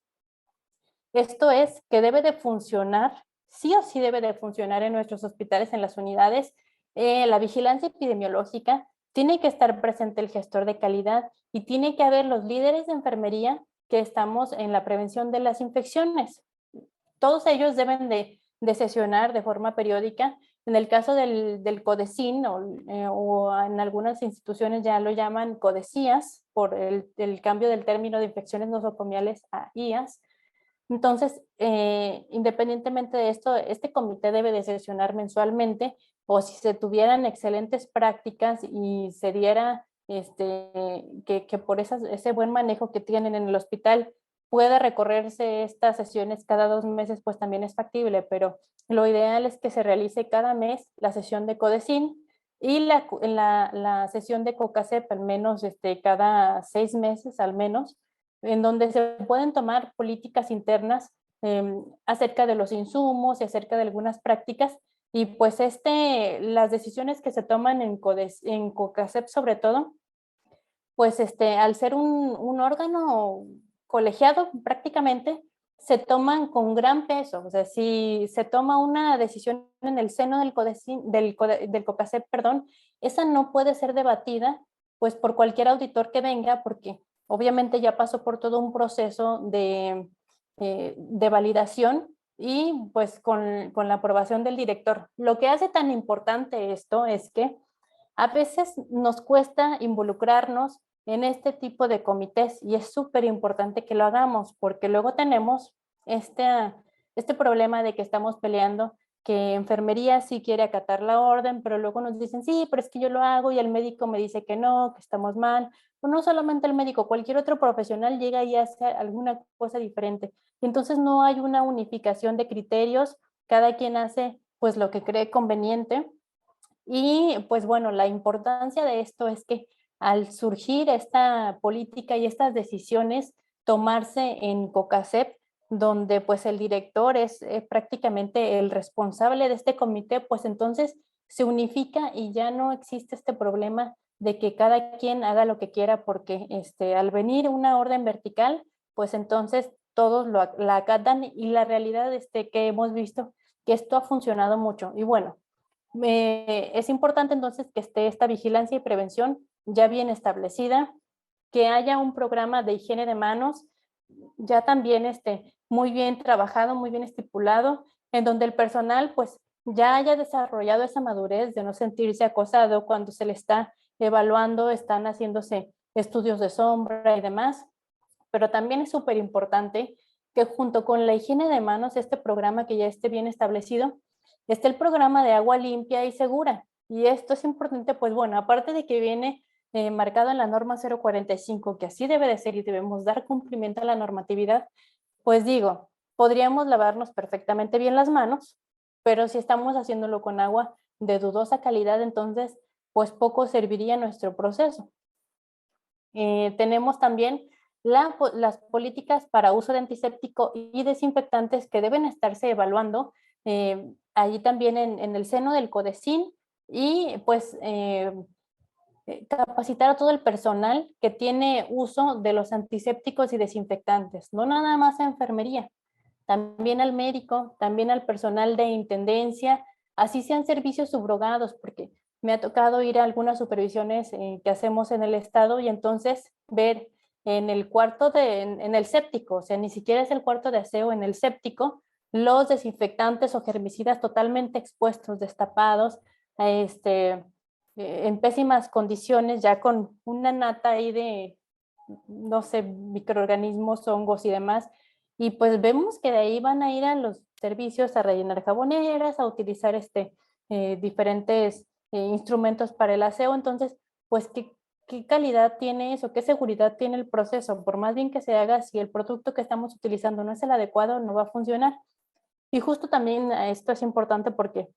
Esto es que debe de funcionar, sí o sí debe de funcionar en nuestros hospitales, en las unidades. La vigilancia epidemiológica, tiene que estar presente el gestor de calidad y tiene que haber los líderes de enfermería que estamos en la prevención de las infecciones. Todos ellos deben de sesionar de forma periódica. En el caso del CODECIN o en algunas instituciones ya lo llaman CODECIAS por el cambio del término de infecciones nosocomiales a IAS. Entonces, independientemente de esto, este comité debe de sesionar mensualmente, o si se tuvieran excelentes prácticas y se diera que por ese buen manejo que tienen en el hospital pueda recorrerse estas sesiones cada 2 meses, pues también es factible, pero lo ideal es que se realice cada mes la sesión de CODECIN y la sesión de COCACEP al menos cada 6 meses al menos, en donde se pueden tomar políticas internas acerca de los insumos y acerca de algunas prácticas, y pues las decisiones que se toman en COCACEP sobre todo, pues al ser un órgano colegiado prácticamente, se toman con gran peso. O sea, si se toma una decisión en el seno del COCACEP, perdón, esa no puede ser debatida pues por cualquier auditor que venga, porque obviamente ya pasó por todo un proceso de validación y pues con la aprobación del director. Lo que hace tan importante esto es que a veces nos cuesta involucrarnos en este tipo de comités y es súper importante que lo hagamos porque luego tenemos este problema de que estamos peleando, que enfermería sí quiere acatar la orden, pero luego nos dicen, sí, pero es que yo lo hago y el médico me dice que no, que estamos mal. O no solamente el médico, cualquier otro profesional llega y hace alguna cosa diferente. Y entonces no hay una unificación de criterios, cada quien hace pues lo que cree conveniente. Y pues bueno, la importancia de esto es que al surgir esta política y estas decisiones tomarse en COCACEP, donde pues el director es prácticamente el responsable de este comité, pues entonces se unifica y ya no existe este problema de que cada quien haga lo que quiera, porque al venir una orden vertical, pues entonces todos la acatan, y la realidad que hemos visto que esto ha funcionado mucho. Y bueno, es importante entonces que esté esta vigilancia y prevención ya bien establecida, que haya un programa de higiene de manos ya también muy bien trabajado, muy bien estipulado, en donde el personal pues ya haya desarrollado esa madurez de no sentirse acosado cuando se le está evaluando, están haciéndose estudios de sombra y demás. Pero también es súper importante que junto con la higiene de manos, este programa que ya esté bien establecido, esté el programa de agua limpia y segura. Y esto es importante, pues bueno, aparte de que viene marcado en la norma 045, que así debe de ser y debemos dar cumplimiento a la normatividad, pues digo, podríamos lavarnos perfectamente bien las manos, pero si estamos haciéndolo con agua de dudosa calidad, entonces pues poco serviría nuestro proceso. Tenemos también las políticas para uso de antiséptico y desinfectantes que deben estarse evaluando allí también en el seno del CODECIN y pues capacitar a todo el personal que tiene uso de los antisépticos y desinfectantes, no nada más a enfermería, también al médico, también al personal de intendencia, así sean servicios subrogados, porque me ha tocado ir a algunas supervisiones que hacemos en el estado y entonces ver en el cuarto en el séptico, o sea, ni siquiera es el cuarto de aseo, en el séptico, los desinfectantes o germicidas totalmente expuestos, destapados, en pésimas condiciones, ya con una nata ahí de, no sé, microorganismos, hongos y demás, y pues vemos que de ahí van a ir a los servicios a rellenar jaboneras, a utilizar diferentes instrumentos para el aseo. Entonces, pues, ¿qué calidad tiene eso? ¿Qué seguridad tiene el proceso? Por más bien que se haga, si el producto que estamos utilizando no es el adecuado, no va a funcionar. Y justo también esto es importante porque,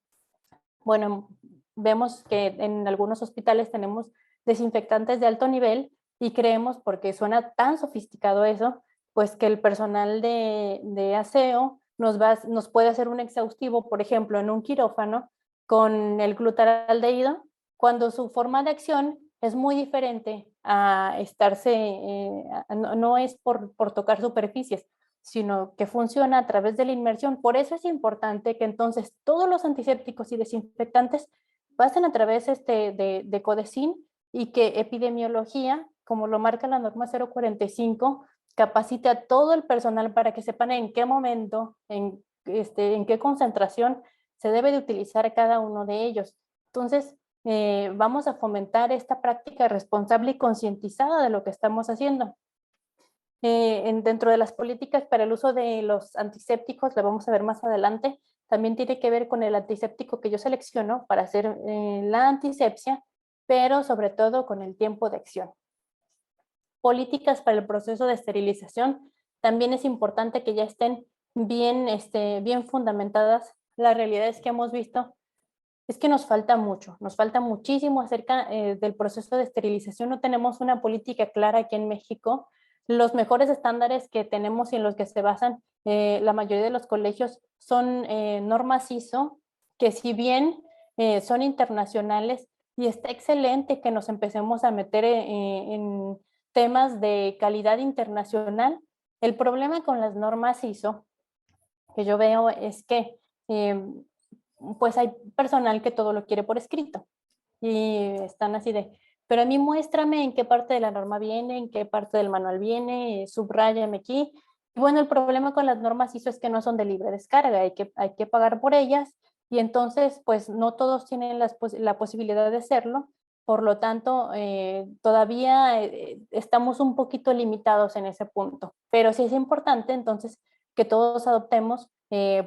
bueno, vemos que en algunos hospitales tenemos desinfectantes de alto nivel y creemos, porque suena tan sofisticado eso, pues que el personal de aseo nos puede hacer un exhaustivo, por ejemplo, en un quirófano con el glutaraldehído, cuando su forma de acción es muy diferente a no es por tocar superficies, sino que funciona a través de la inmersión. Por eso es importante que entonces todos los antisépticos y desinfectantes pasen a través de CODECIN y que epidemiología, como lo marca la norma 045, capacite a todo el personal para que sepan en qué momento, en qué concentración se debe de utilizar cada uno de ellos. Entonces, vamos a fomentar esta práctica responsable y concientizada de lo que estamos haciendo. Dentro de las políticas para el uso de los antisépticos, lo vamos a ver más adelante, también tiene que ver con el antiséptico que yo selecciono para hacer la antisepsia, pero sobre todo con el tiempo de acción. Políticas para el proceso de esterilización, también es importante que ya estén bien fundamentadas. La realidad es que hemos visto es que nos falta mucho, nos falta muchísimo acerca del proceso de esterilización. No tenemos una política clara aquí en México. Los mejores estándares que tenemos y en los que se basan la mayoría de los colegios son normas ISO, que si bien son internacionales, y está excelente que nos empecemos a meter en temas de calidad internacional. El problema con las normas ISO que yo veo es que pues hay personal que todo lo quiere por escrito y están así de, pero a mí muéstrame en qué parte de la norma viene, en qué parte del manual viene, subráyame aquí. Y bueno, el problema con las normas ISO es que no son de libre descarga, hay que pagar por ellas y entonces pues no todos tienen la posibilidad de hacerlo, por lo tanto todavía estamos un poquito limitados en ese punto, pero sí es importante entonces que todos adoptemos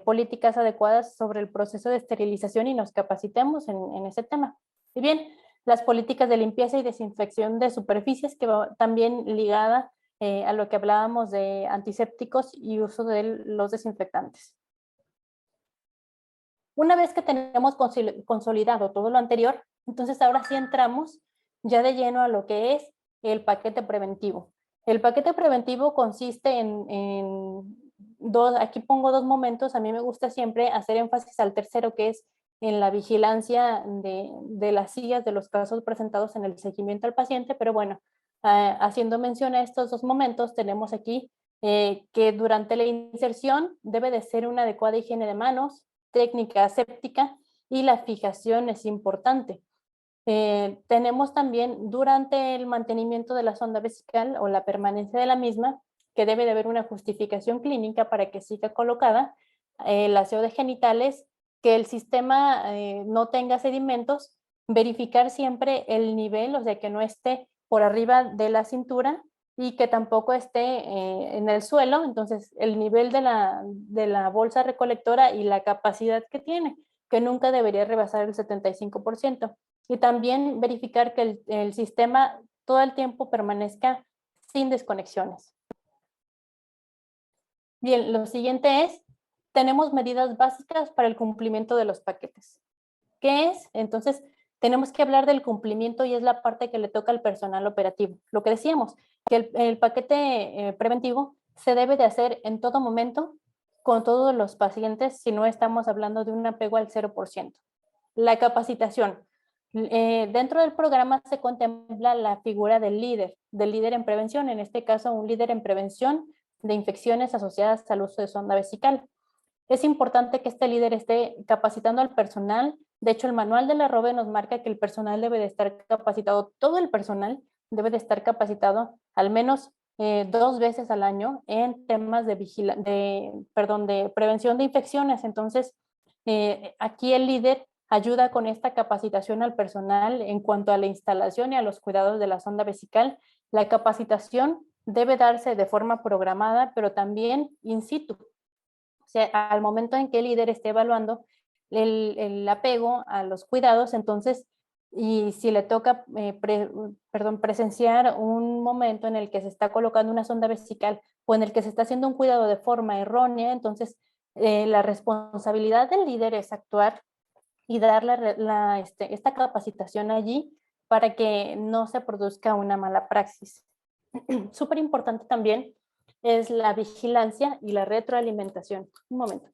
políticas adecuadas sobre el proceso de esterilización y nos capacitemos en ese tema. Y bien, las políticas de limpieza y desinfección de superficies, que va también ligada a lo que hablábamos de antisépticos y uso de los desinfectantes. Una vez que tenemos consolidado todo lo anterior, entonces ahora sí entramos ya de lleno a lo que es el paquete preventivo. El paquete preventivo consiste en aquí pongo dos momentos, a mí me gusta siempre hacer énfasis al tercero, que es en la vigilancia de las sillas de los casos presentados en el seguimiento al paciente, pero bueno, haciendo mención a estos dos momentos, tenemos aquí que durante la inserción debe de ser una adecuada higiene de manos, técnica aséptica y la fijación es importante. Tenemos también durante el mantenimiento de la sonda vesical o la permanencia de la misma, que debe de haber una justificación clínica para que siga colocada, el aseo de genitales, que el sistema no tenga sedimentos, verificar siempre el nivel, o sea, que no esté por arriba de la cintura y que tampoco esté en el suelo, entonces el nivel de la bolsa recolectora y la capacidad que tiene, que nunca debería rebasar el 75%. Y también verificar que el sistema todo el tiempo permanezca sin desconexiones. Bien, lo siguiente es, tenemos medidas básicas para el cumplimiento de los paquetes. ¿Qué es? Entonces, tenemos que hablar del cumplimiento y es la parte que le toca al personal operativo. Lo que decíamos, que el paquete preventivo se debe de hacer en todo momento con todos los pacientes si no estamos hablando de un apego al 0%. La capacitación. Dentro del programa se contempla la figura del líder en prevención, en este caso un líder en prevención de infecciones asociadas al uso de sonda vesical. Es importante que este líder esté capacitando al personal. De hecho, el manual de la ROVE nos marca que el personal debe de estar capacitado, todo el personal debe de estar capacitado al menos 2 veces al año en temas de prevención de infecciones. Entonces, aquí el líder ayuda con esta capacitación al personal en cuanto a la instalación y a los cuidados de la sonda vesical. La capacitación debe darse de forma programada, pero también in situ. O sea, al momento en que el líder esté evaluando el apego a los cuidados, entonces, y si le toca presenciar un momento en el que se está colocando una sonda vesical o en el que se está haciendo un cuidado de forma errónea, entonces la responsabilidad del líder es actuar y dar esta capacitación allí para que no se produzca una mala praxis. Súper importante también es la vigilancia y la retroalimentación. Un momento.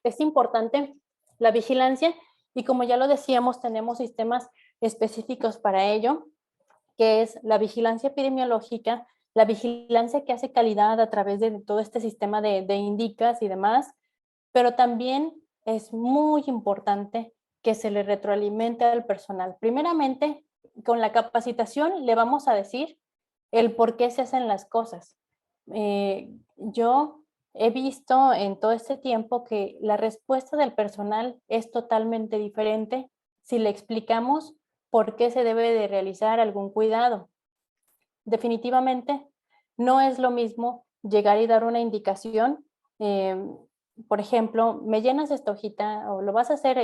Es importante la vigilancia y como ya lo decíamos, tenemos sistemas específicos para ello, que es la vigilancia epidemiológica, la vigilancia que hace calidad a través de todo este sistema de indicas y demás, pero también es muy importante que se le retroalimente al personal. Primeramente, con la capacitación le vamos a decir el por qué se hacen las cosas. Yo he visto en todo este tiempo que la respuesta del personal es totalmente diferente si le explicamos por qué se debe de realizar algún cuidado. Definitivamente no es lo mismo llegar y dar una indicación, por ejemplo, me llenas esta hojita o lo vas a hacer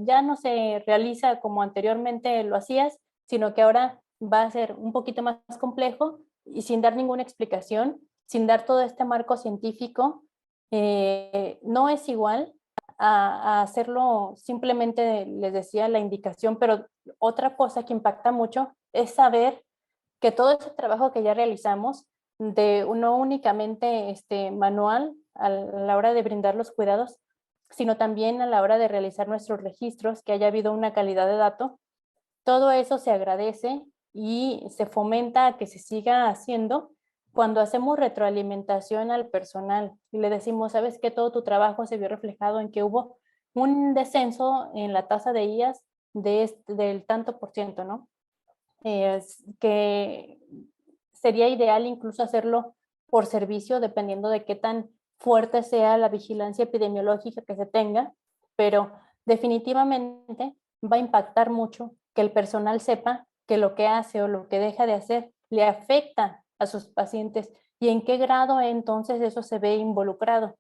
ya no se realiza como anteriormente lo hacías, sino que ahora va a ser un poquito más complejo y sin dar ninguna explicación, sin dar todo este marco científico, no es igual a hacerlo simplemente, les decía, la indicación, pero otra cosa que impacta mucho es saber que todo ese trabajo que ya realizamos, no únicamente manual a la hora de brindar los cuidados, sino también a la hora de realizar nuestros registros, que haya habido una calidad de dato, todo eso se agradece y se fomenta a que se siga haciendo cuando hacemos retroalimentación al personal y le decimos, sabes que todo tu trabajo se vio reflejado en que hubo un descenso en la tasa de IAS del tanto por ciento, ¿no? Que sería ideal incluso hacerlo por servicio, dependiendo de qué tan fuerte sea la vigilancia epidemiológica que se tenga, pero definitivamente va a impactar mucho que el personal sepa que lo que hace o lo que deja de hacer le afecta a sus pacientes y en qué grado entonces eso se ve involucrado.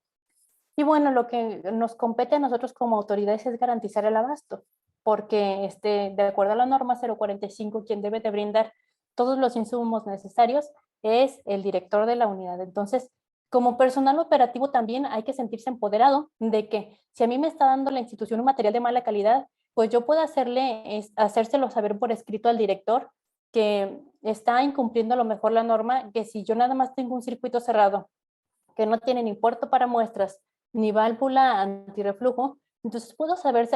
Y bueno, lo que nos compete a nosotros como autoridades es garantizar el abasto, porque de acuerdo a la norma 045, quien debe de brindar todos los insumos necesarios es el director de la unidad. Entonces, como personal operativo también hay que sentirse empoderado de que si a mí me está dando la institución un material de mala calidad, pues yo puedo hacérselo saber por escrito al director que está incumpliendo a lo mejor la norma, que si yo nada más tengo un circuito cerrado, que no tiene ni puerto para muestras, ni válvula antirreflujo, entonces puedo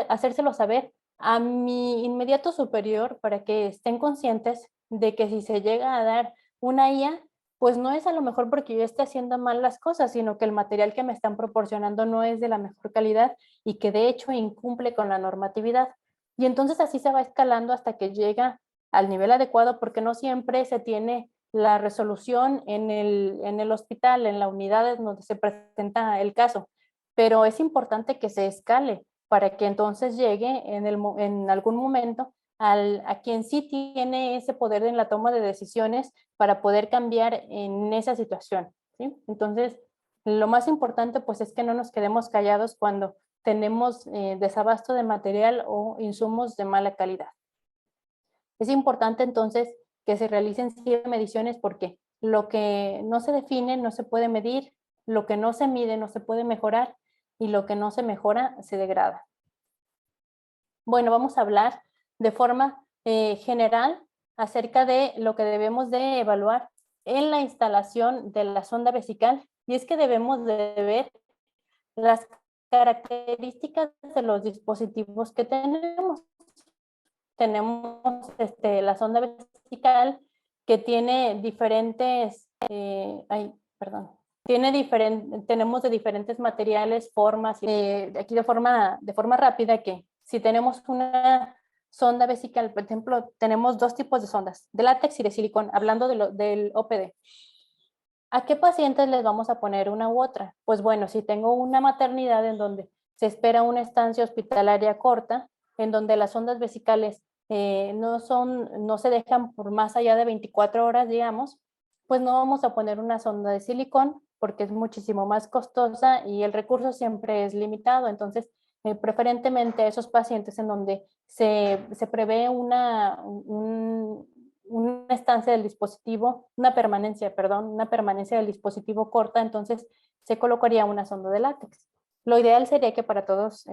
hacérselo saber a mi inmediato superior para que estén conscientes de que si se llega a dar una IA, pues no es a lo mejor porque yo esté haciendo mal las cosas, sino que el material que me están proporcionando no es de la mejor calidad y que de hecho incumple con la normatividad. Y entonces así se va escalando hasta que llega al nivel adecuado, porque no siempre se tiene la resolución en el hospital, en la unidad donde se presenta el caso, pero es importante que se escale para que entonces llegue en algún momento a quien sí tiene ese poder en la toma de decisiones para poder cambiar en esa situación, ¿sí? Entonces, lo más importante pues es que no nos quedemos callados cuando tenemos desabasto de material o insumos de mala calidad. Es importante entonces que se realicen mediciones porque lo que no se define no se puede medir, lo que no se mide no se puede mejorar y lo que no se mejora se degrada. Bueno, vamos a hablar de forma general acerca de lo que debemos de evaluar en la instalación de la sonda vesical, y es que debemos de ver las características de los dispositivos que tenemos. Tenemos la sonda vesical que tiene diferentes, tenemos de diferentes materiales, formas, aquí de forma rápida, que si tenemos una sonda vesical, por ejemplo, tenemos dos tipos de sondas, de látex y de silicón, hablando del OPD. ¿A qué pacientes les vamos a poner una u otra? Pues bueno, si tengo una maternidad en donde se espera una estancia hospitalaria corta, en donde las sondas vesicales no se dejan por más allá de 24 horas, digamos, pues no vamos a poner una sonda de silicón porque es muchísimo más costosa y el recurso siempre es limitado. Entonces, preferentemente a esos pacientes en donde se prevé una estancia del dispositivo, una permanencia del dispositivo corta, entonces se colocaría una sonda de látex. Lo ideal sería que para todos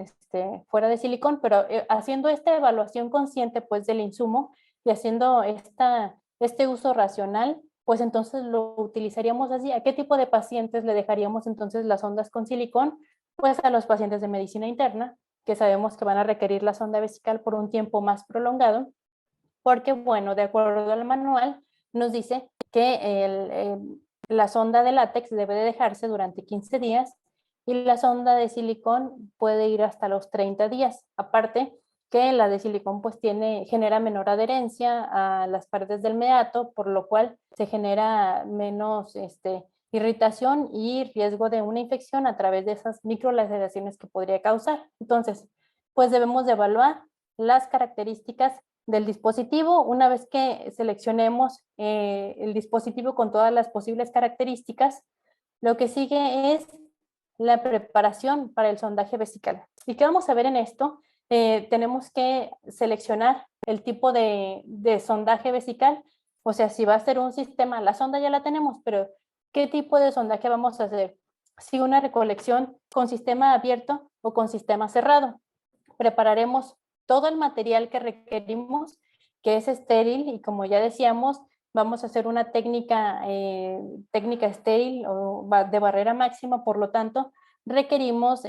fuera de silicón, pero haciendo esta evaluación consciente pues del insumo y haciendo este uso racional, pues entonces lo utilizaríamos así. ¿A qué tipo de pacientes le dejaríamos entonces las sondas con silicón? Pues a los pacientes de medicina interna, que sabemos que van a requerir la sonda vesical por un tiempo más prolongado, porque, bueno, de acuerdo al manual, nos dice que la sonda de látex debe de dejarse durante 15 días y la sonda de silicón puede ir hasta los 30 días. Aparte que la de silicón pues genera menor adherencia a las paredes del meato, por lo cual se genera menos irritación y riesgo de una infección a través de esas microlaceraciones que podría causar. Entonces, pues debemos de evaluar las características del dispositivo. Una vez que seleccionemos el dispositivo con todas las posibles características, lo que sigue es la preparación para el sondaje vesical. ¿Y qué vamos a ver en esto? Tenemos que seleccionar el tipo de sondaje vesical, o sea, si va a ser un sistema, la sonda ya la tenemos, pero ¿qué tipo de sondaje vamos a hacer? Si una recolección con sistema abierto o con sistema cerrado. Prepararemos todo el material que requerimos, que es estéril, y como ya decíamos, vamos a hacer una técnica estéril o de barrera máxima, por lo tanto, requerimos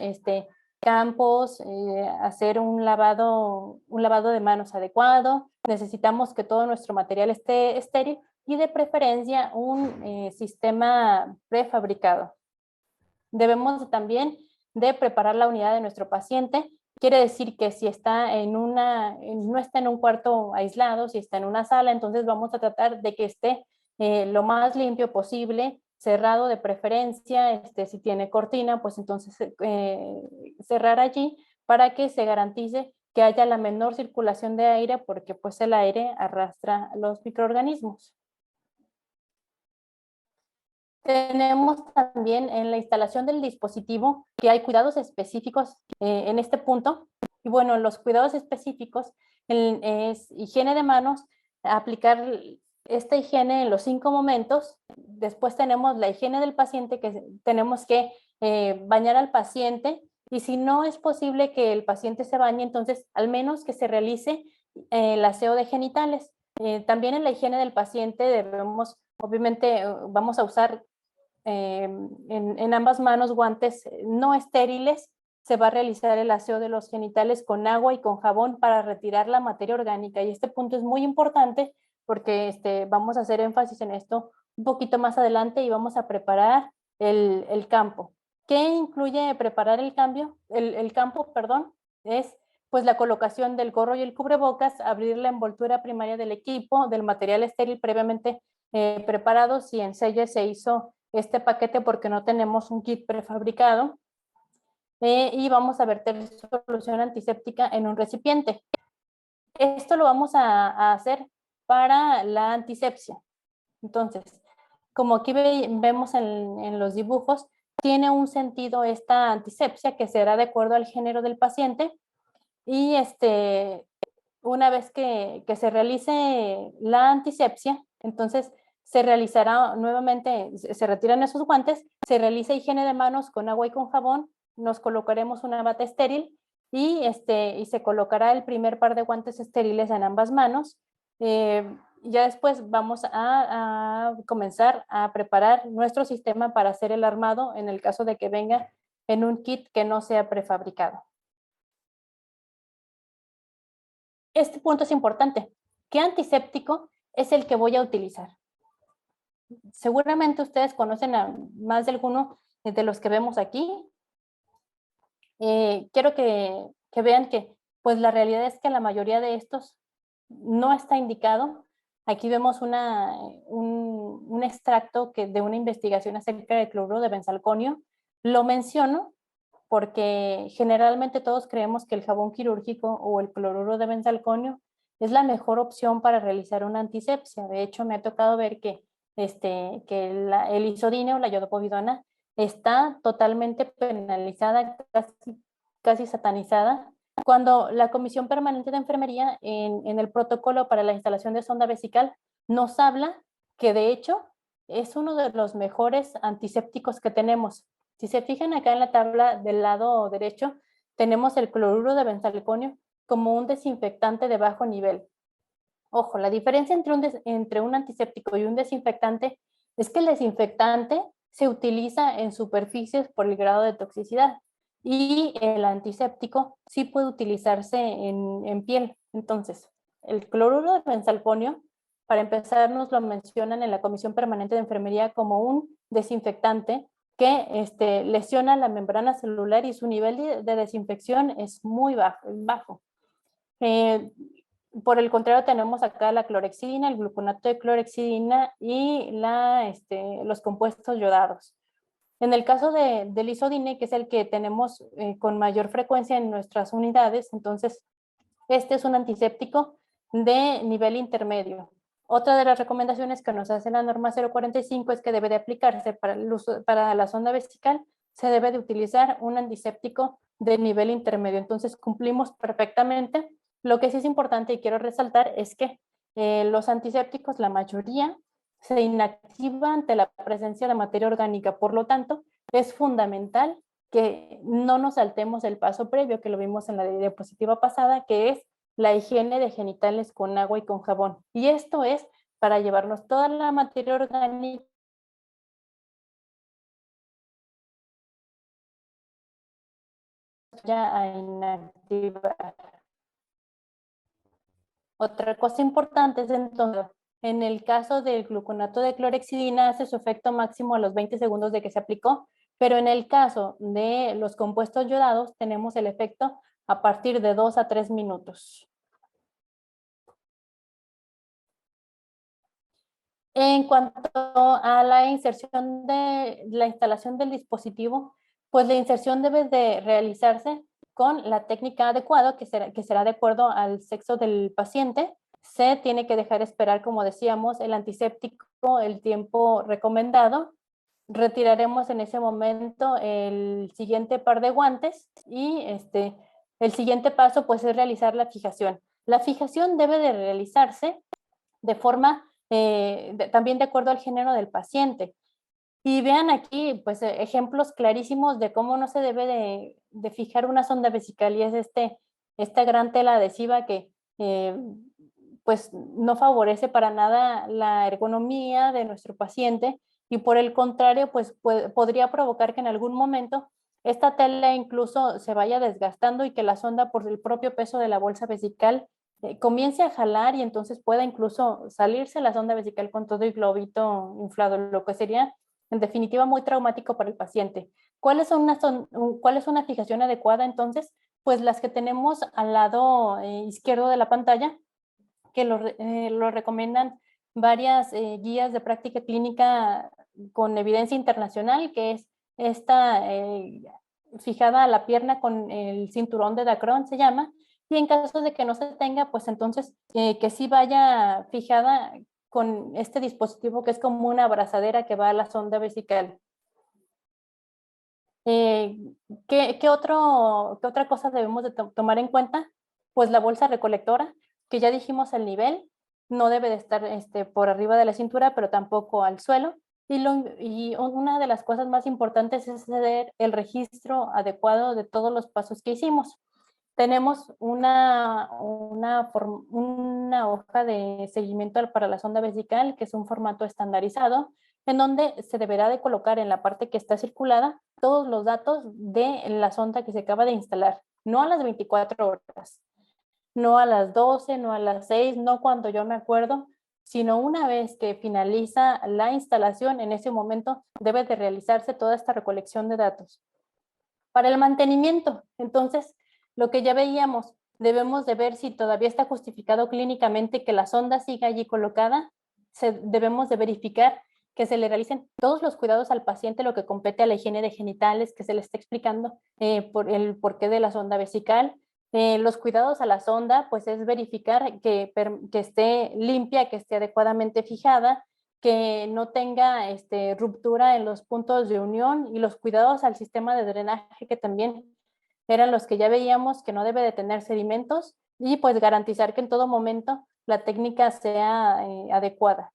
campos, hacer un lavado de manos adecuado, necesitamos que todo nuestro material esté estéril y de preferencia un sistema prefabricado. Debemos también de preparar la unidad de nuestro paciente. Quiere decir que si está no está en un cuarto aislado, si está en una sala, entonces vamos a tratar de que esté lo más limpio posible, cerrado de preferencia, si tiene cortina, pues entonces cerrar allí para que se garantice que haya la menor circulación de aire, porque pues el aire arrastra los microorganismos. Tenemos también en la instalación del dispositivo que hay cuidados específicos en este punto. Y bueno, los cuidados específicos es higiene de manos, aplicar esta higiene en los 5 momentos. Después tenemos la higiene del paciente, que tenemos que bañar al paciente, y si no es posible que el paciente se bañe, entonces al menos que se realice el aseo de genitales. También en la higiene del paciente debemos, obviamente, vamos a usar en ambas manos guantes no estériles. Se va a realizar el aseo de los genitales con agua y con jabón para retirar la materia orgánica, y este punto es muy importante porque vamos a hacer énfasis en esto un poquito más adelante y vamos a preparar el campo. ¿Qué incluye preparar el campo? Es pues la colocación del gorro y el cubrebocas, abrir la envoltura primaria del equipo, del material estéril previamente preparado, si en Selle se hizo este paquete porque no tenemos un kit prefabricado, y vamos a verter solución antiséptica en un recipiente. Esto lo vamos a hacer para la antisepsia. Entonces, como aquí vemos en los dibujos, tiene un sentido esta antisepsia que será de acuerdo al género del paciente, y una vez que se realice la antisepsia, entonces se realizará nuevamente, se retiran esos guantes, se realiza higiene de manos con agua y con jabón, nos colocaremos una bata estéril y se colocará el primer par de guantes estériles en ambas manos. Ya después vamos a comenzar a preparar nuestro sistema para hacer el armado en el caso de que venga en un kit que no sea prefabricado. Este punto es importante. ¿Qué antiséptico es el que voy a utilizar? Seguramente ustedes conocen a más de alguno de los que vemos aquí. Quiero que vean que pues la realidad es que la mayoría de estos no está indicado. Aquí vemos un extracto de una investigación acerca del cloruro de benzalconio. Lo menciono porque generalmente todos creemos que el jabón quirúrgico o el cloruro de benzalconio es la mejor opción para realizar una antisepsia. De hecho, me ha tocado ver que el isodine o la iodopovidona está totalmente penalizada, casi satanizada, cuando la Comisión Permanente de Enfermería en el protocolo para la instalación de sonda vesical nos habla que de hecho es uno de los mejores antisépticos que tenemos. Si se fijan acá en la tabla del lado derecho, tenemos el cloruro de benzalconio como un desinfectante de bajo nivel. Ojo, la diferencia entre un antiséptico y un desinfectante es que el desinfectante se utiliza en superficies por el grado de toxicidad y el antiséptico sí puede utilizarse en piel. Entonces, el cloruro de benzalconio, para empezar, nos lo mencionan en la Comisión Permanente de Enfermería como un desinfectante que lesiona la membrana celular y su nivel de desinfección es muy bajo. Por el contrario, tenemos acá la clorexidina, el gluconato de clorexidina y los compuestos yodados. En el caso del isodine, que es el que tenemos con mayor frecuencia en nuestras unidades, entonces este es un antiséptico de nivel intermedio. Otra de las recomendaciones que nos hace la norma 045 es que debe de aplicarse para la sonda vesical, se debe de utilizar un antiséptico de nivel intermedio. Entonces cumplimos perfectamente. Lo que sí es importante y quiero resaltar es que los antisépticos, la mayoría, se inactiva ante la presencia de materia orgánica. Por lo tanto, es fundamental que no nos saltemos el paso previo, que lo vimos en la diapositiva pasada, que es la higiene de genitales con agua y con jabón. Y esto es para llevarnos toda la materia orgánica a inactivar. Otra cosa importante es entonces, en el caso del gluconato de clorexidina, hace su efecto máximo a los 20 segundos de que se aplicó, pero en el caso de los compuestos yodados, tenemos el efecto a partir de 2 a 3 minutos. En cuanto a la inserción de la instalación del dispositivo, pues la inserción debe de realizarse con la técnica adecuada, que será de acuerdo al sexo del paciente. Se tiene que dejar esperar, como decíamos, el antiséptico el tiempo recomendado. Retiraremos en ese momento el siguiente par de guantes y el siguiente paso pues es realizar la fijación. La fijación debe de realizarse de forma también de acuerdo al género del paciente. Y vean aquí, pues, ejemplos clarísimos de cómo no se debe de fijar una sonda vesical y es esta gran tela adhesiva que, pues, no favorece para nada la ergonomía de nuestro paciente y por el contrario, pues, podría provocar que en algún momento esta tela incluso se vaya desgastando y que la sonda, por el propio peso de la bolsa vesical, comience a jalar y entonces pueda incluso salirse la sonda vesical con todo el globito inflado, lo que sería en definitiva muy traumático para el paciente. ¿Cuál es una fijación adecuada entonces? Pues las que tenemos al lado izquierdo de la pantalla, que lo recomiendan varias guías de práctica clínica con evidencia internacional, que es esta fijada a la pierna con el cinturón de Dacron, se llama, y en caso de que no se tenga, pues entonces que sí vaya fijada con este dispositivo que es como una abrazadera que va a la sonda vesical. Eh, ¿qué otra cosa debemos de tomar en cuenta? Pues la bolsa recolectora, que ya dijimos el nivel. no debe de estar por arriba de la cintura, pero tampoco al suelo. Y una de las cosas más importantes es hacer el registro adecuado de todos los pasos que hicimos. Tenemos una hoja de seguimiento para la sonda vesical, que es un formato estandarizado, en donde se deberá de colocar en la parte que está circulada todos los datos de la sonda que se acaba de instalar, no a las 24 horas, no a las 12, no a las 6, no cuando yo me acuerdo, sino una vez que finaliza la instalación, en ese momento debe de realizarse toda esta recolección de datos. Para el mantenimiento, entonces, lo que ya veíamos, debemos de ver si todavía está justificado clínicamente que la sonda siga allí colocada. Debemos de verificar que se le realicen todos los cuidados al paciente, lo que compete a la higiene de genitales, que se le está explicando por el porqué de la sonda vesical. Los cuidados a la sonda, pues es verificar que esté limpia, que esté adecuadamente fijada, que no tenga ruptura en los puntos de unión, y los cuidados al sistema de drenaje, que también eran los que ya veíamos, que no debe de tener sedimentos, y pues garantizar que en todo momento la técnica sea adecuada.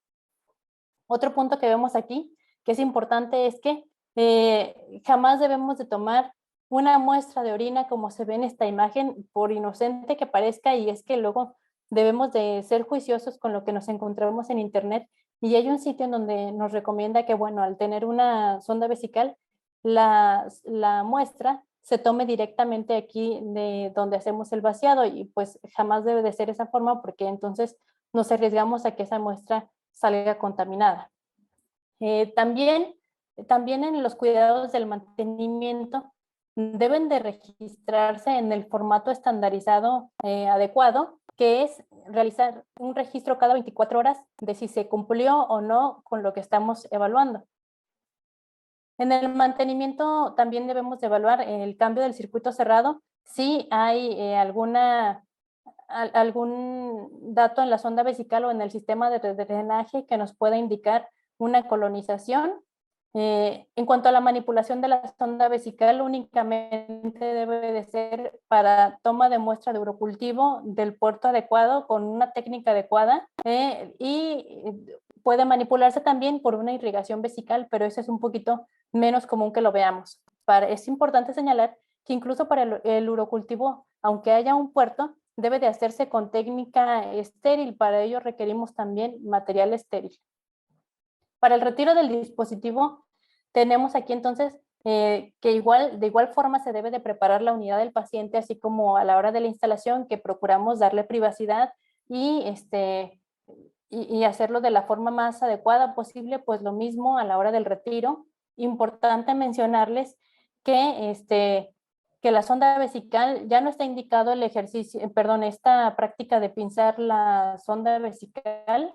Otro punto que vemos aquí, que es importante, es que jamás debemos de tomar una muestra de orina como se ve en esta imagen, por inocente que parezca, y es que luego debemos de ser juiciosos con lo que nos encontramos en internet, y hay un sitio en donde nos recomienda que, bueno, al tener una sonda vesical, la muestra se tome directamente aquí de donde hacemos el vaciado, y pues jamás debe de ser esa forma, porque entonces nos arriesgamos a que esa muestra salga contaminada. También en los cuidados del mantenimiento deben de registrarse en el formato estandarizado adecuado, que es realizar un registro cada 24 horas de si se cumplió o no con lo que estamos evaluando. En el mantenimiento también debemos de evaluar el cambio del circuito cerrado, si hay algún dato en la sonda vesical o en el sistema de drenaje que nos pueda indicar una colonización. En cuanto a la manipulación de la sonda vesical, únicamente debe de ser para toma de muestra de urocultivo del puerto adecuado con una técnica adecuada, y puede manipularse también por una irrigación vesical, pero eso es un poquito menos común que lo veamos. Es importante señalar que incluso para el urocultivo, aunque haya un puerto, debe de hacerse con técnica estéril. Para ello requerimos también material estéril. Para el retiro del dispositivo, tenemos aquí entonces que de igual forma se debe de preparar la unidad del paciente, así como a la hora de la instalación, que procuramos darle privacidad y hacerlo de la forma más adecuada posible. Pues lo mismo a la hora del retiro. Importante mencionarles que la sonda vesical ya no está indicado el ejercicio, esta práctica de pinzar la sonda vesical,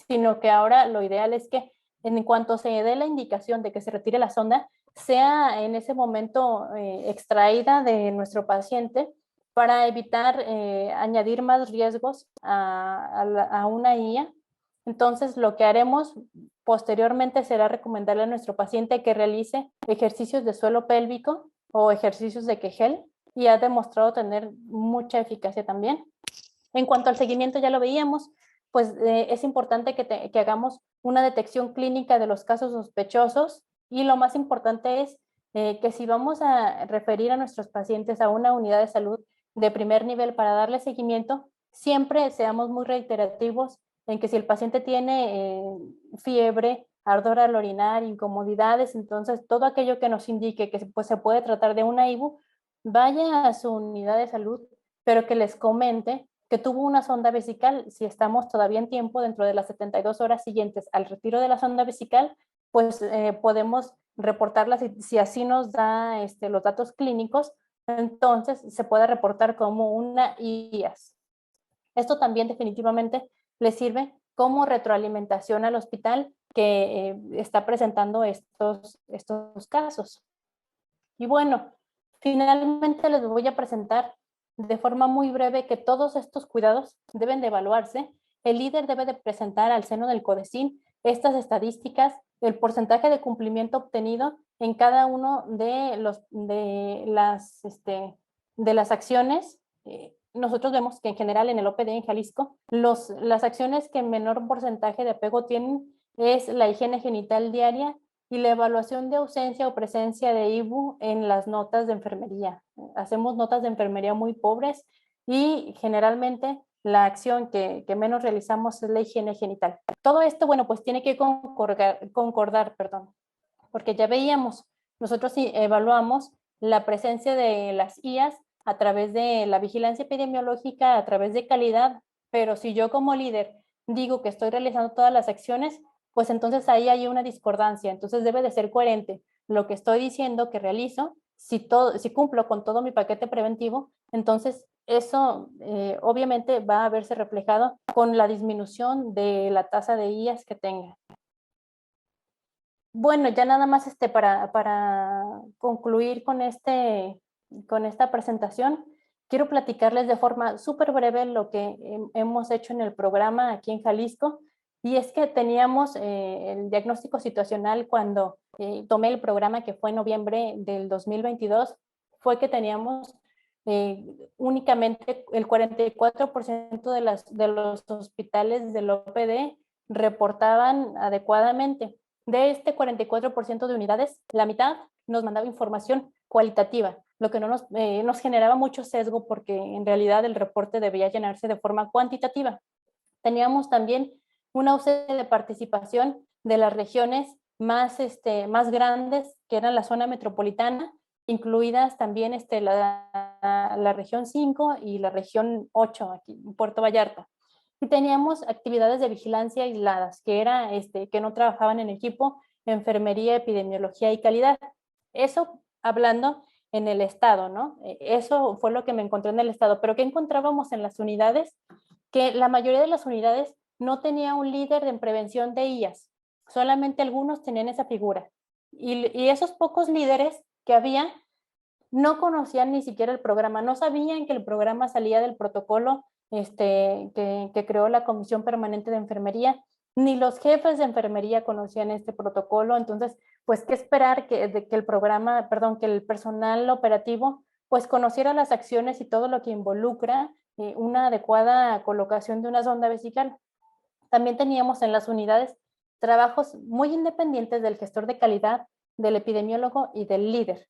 sino que ahora lo ideal es que en cuanto se dé la indicación de que se retire la sonda, sea en ese momento extraída de nuestro paciente, para evitar añadir más riesgos a una IA. Entonces, lo que haremos posteriormente será recomendarle a nuestro paciente que realice ejercicios de suelo pélvico o ejercicios de Kegel, y ha demostrado tener mucha eficacia también. En cuanto al seguimiento, ya lo veíamos, pues es importante que hagamos una detección clínica de los casos sospechosos, y lo más importante es que si vamos a referir a nuestros pacientes a una unidad de salud de primer nivel para darle seguimiento, siempre seamos muy reiterativos en que si el paciente tiene fiebre, ardor al orinar, incomodidades, entonces todo aquello que nos indique que pues, se puede tratar de una IBU, vaya a su unidad de salud, pero que les comente que tuvo una sonda vesical. Si estamos todavía en tiempo, dentro de las 72 horas siguientes al retiro de la sonda vesical, pues podemos reportarla. Si así nos da los datos clínicos, entonces se puede reportar como una IAS. Esto también definitivamente le sirve como retroalimentación al hospital que está presentando estos casos. Y bueno, finalmente les voy a presentar de forma muy breve que todos estos cuidados deben de evaluarse. El líder debe de presentar al seno del CODECIN estas estadísticas, el porcentaje de cumplimiento obtenido en cada uno de las acciones nosotros vemos que en general en el OPD en Jalisco, las acciones que menor porcentaje de apego tienen es la higiene genital diaria y la evaluación de ausencia o presencia de IBU en las notas de enfermería. Hacemos notas de enfermería muy pobres y generalmente la acción que menos realizamos es la higiene genital. Todo esto, bueno, pues tiene que concordar, perdón, porque ya veíamos, nosotros evaluamos la presencia de las IAS a través de la vigilancia epidemiológica, a través de calidad, pero si yo como líder digo que estoy realizando todas las acciones, pues entonces ahí hay una discordancia, entonces debe de ser coherente lo que estoy diciendo que realizo, si cumplo con todo mi paquete preventivo, entonces eso obviamente va a verse reflejado con la disminución de la tasa de IAS que tenga. Bueno, ya nada más para concluir con esta presentación, quiero platicarles de forma súper breve lo que hemos hecho en el programa aquí en Jalisco, y es que teníamos el diagnóstico situacional cuando tomé el programa, que fue en noviembre del 2022, fue que teníamos únicamente el 44% de los hospitales del OPD reportaban adecuadamente. De este 44% de unidades, la mitad nos mandaba información cualitativa, lo que no nos generaba mucho sesgo porque en realidad el reporte debía llenarse de forma cuantitativa. Teníamos también una ausencia de participación de las regiones más grandes, que eran la zona metropolitana, incluidas también la región 5 y la región 8, aquí en Puerto Vallarta. Y teníamos actividades de vigilancia aisladas, que era que no trabajaban en equipo, enfermería, epidemiología y calidad. Eso hablando en el estado, ¿no? Eso fue lo que me encontré en el estado. Pero ¿qué encontrábamos en las unidades? Que la mayoría de las unidades no tenía un líder en prevención de IAS. Solamente algunos tenían esa figura. Y esos pocos líderes que había no conocían ni siquiera el programa, no sabían que el programa salía del protocolo que creó la Comisión Permanente de Enfermería, ni los jefes de enfermería conocían este protocolo. Entonces, pues, ¿qué esperar que el programa, perdón, que el personal operativo pues conociera las acciones y todo lo que involucra una adecuada colocación de una sonda vesical? También teníamos en las unidades trabajos muy independientes del gestor de calidad, del epidemiólogo y del líder.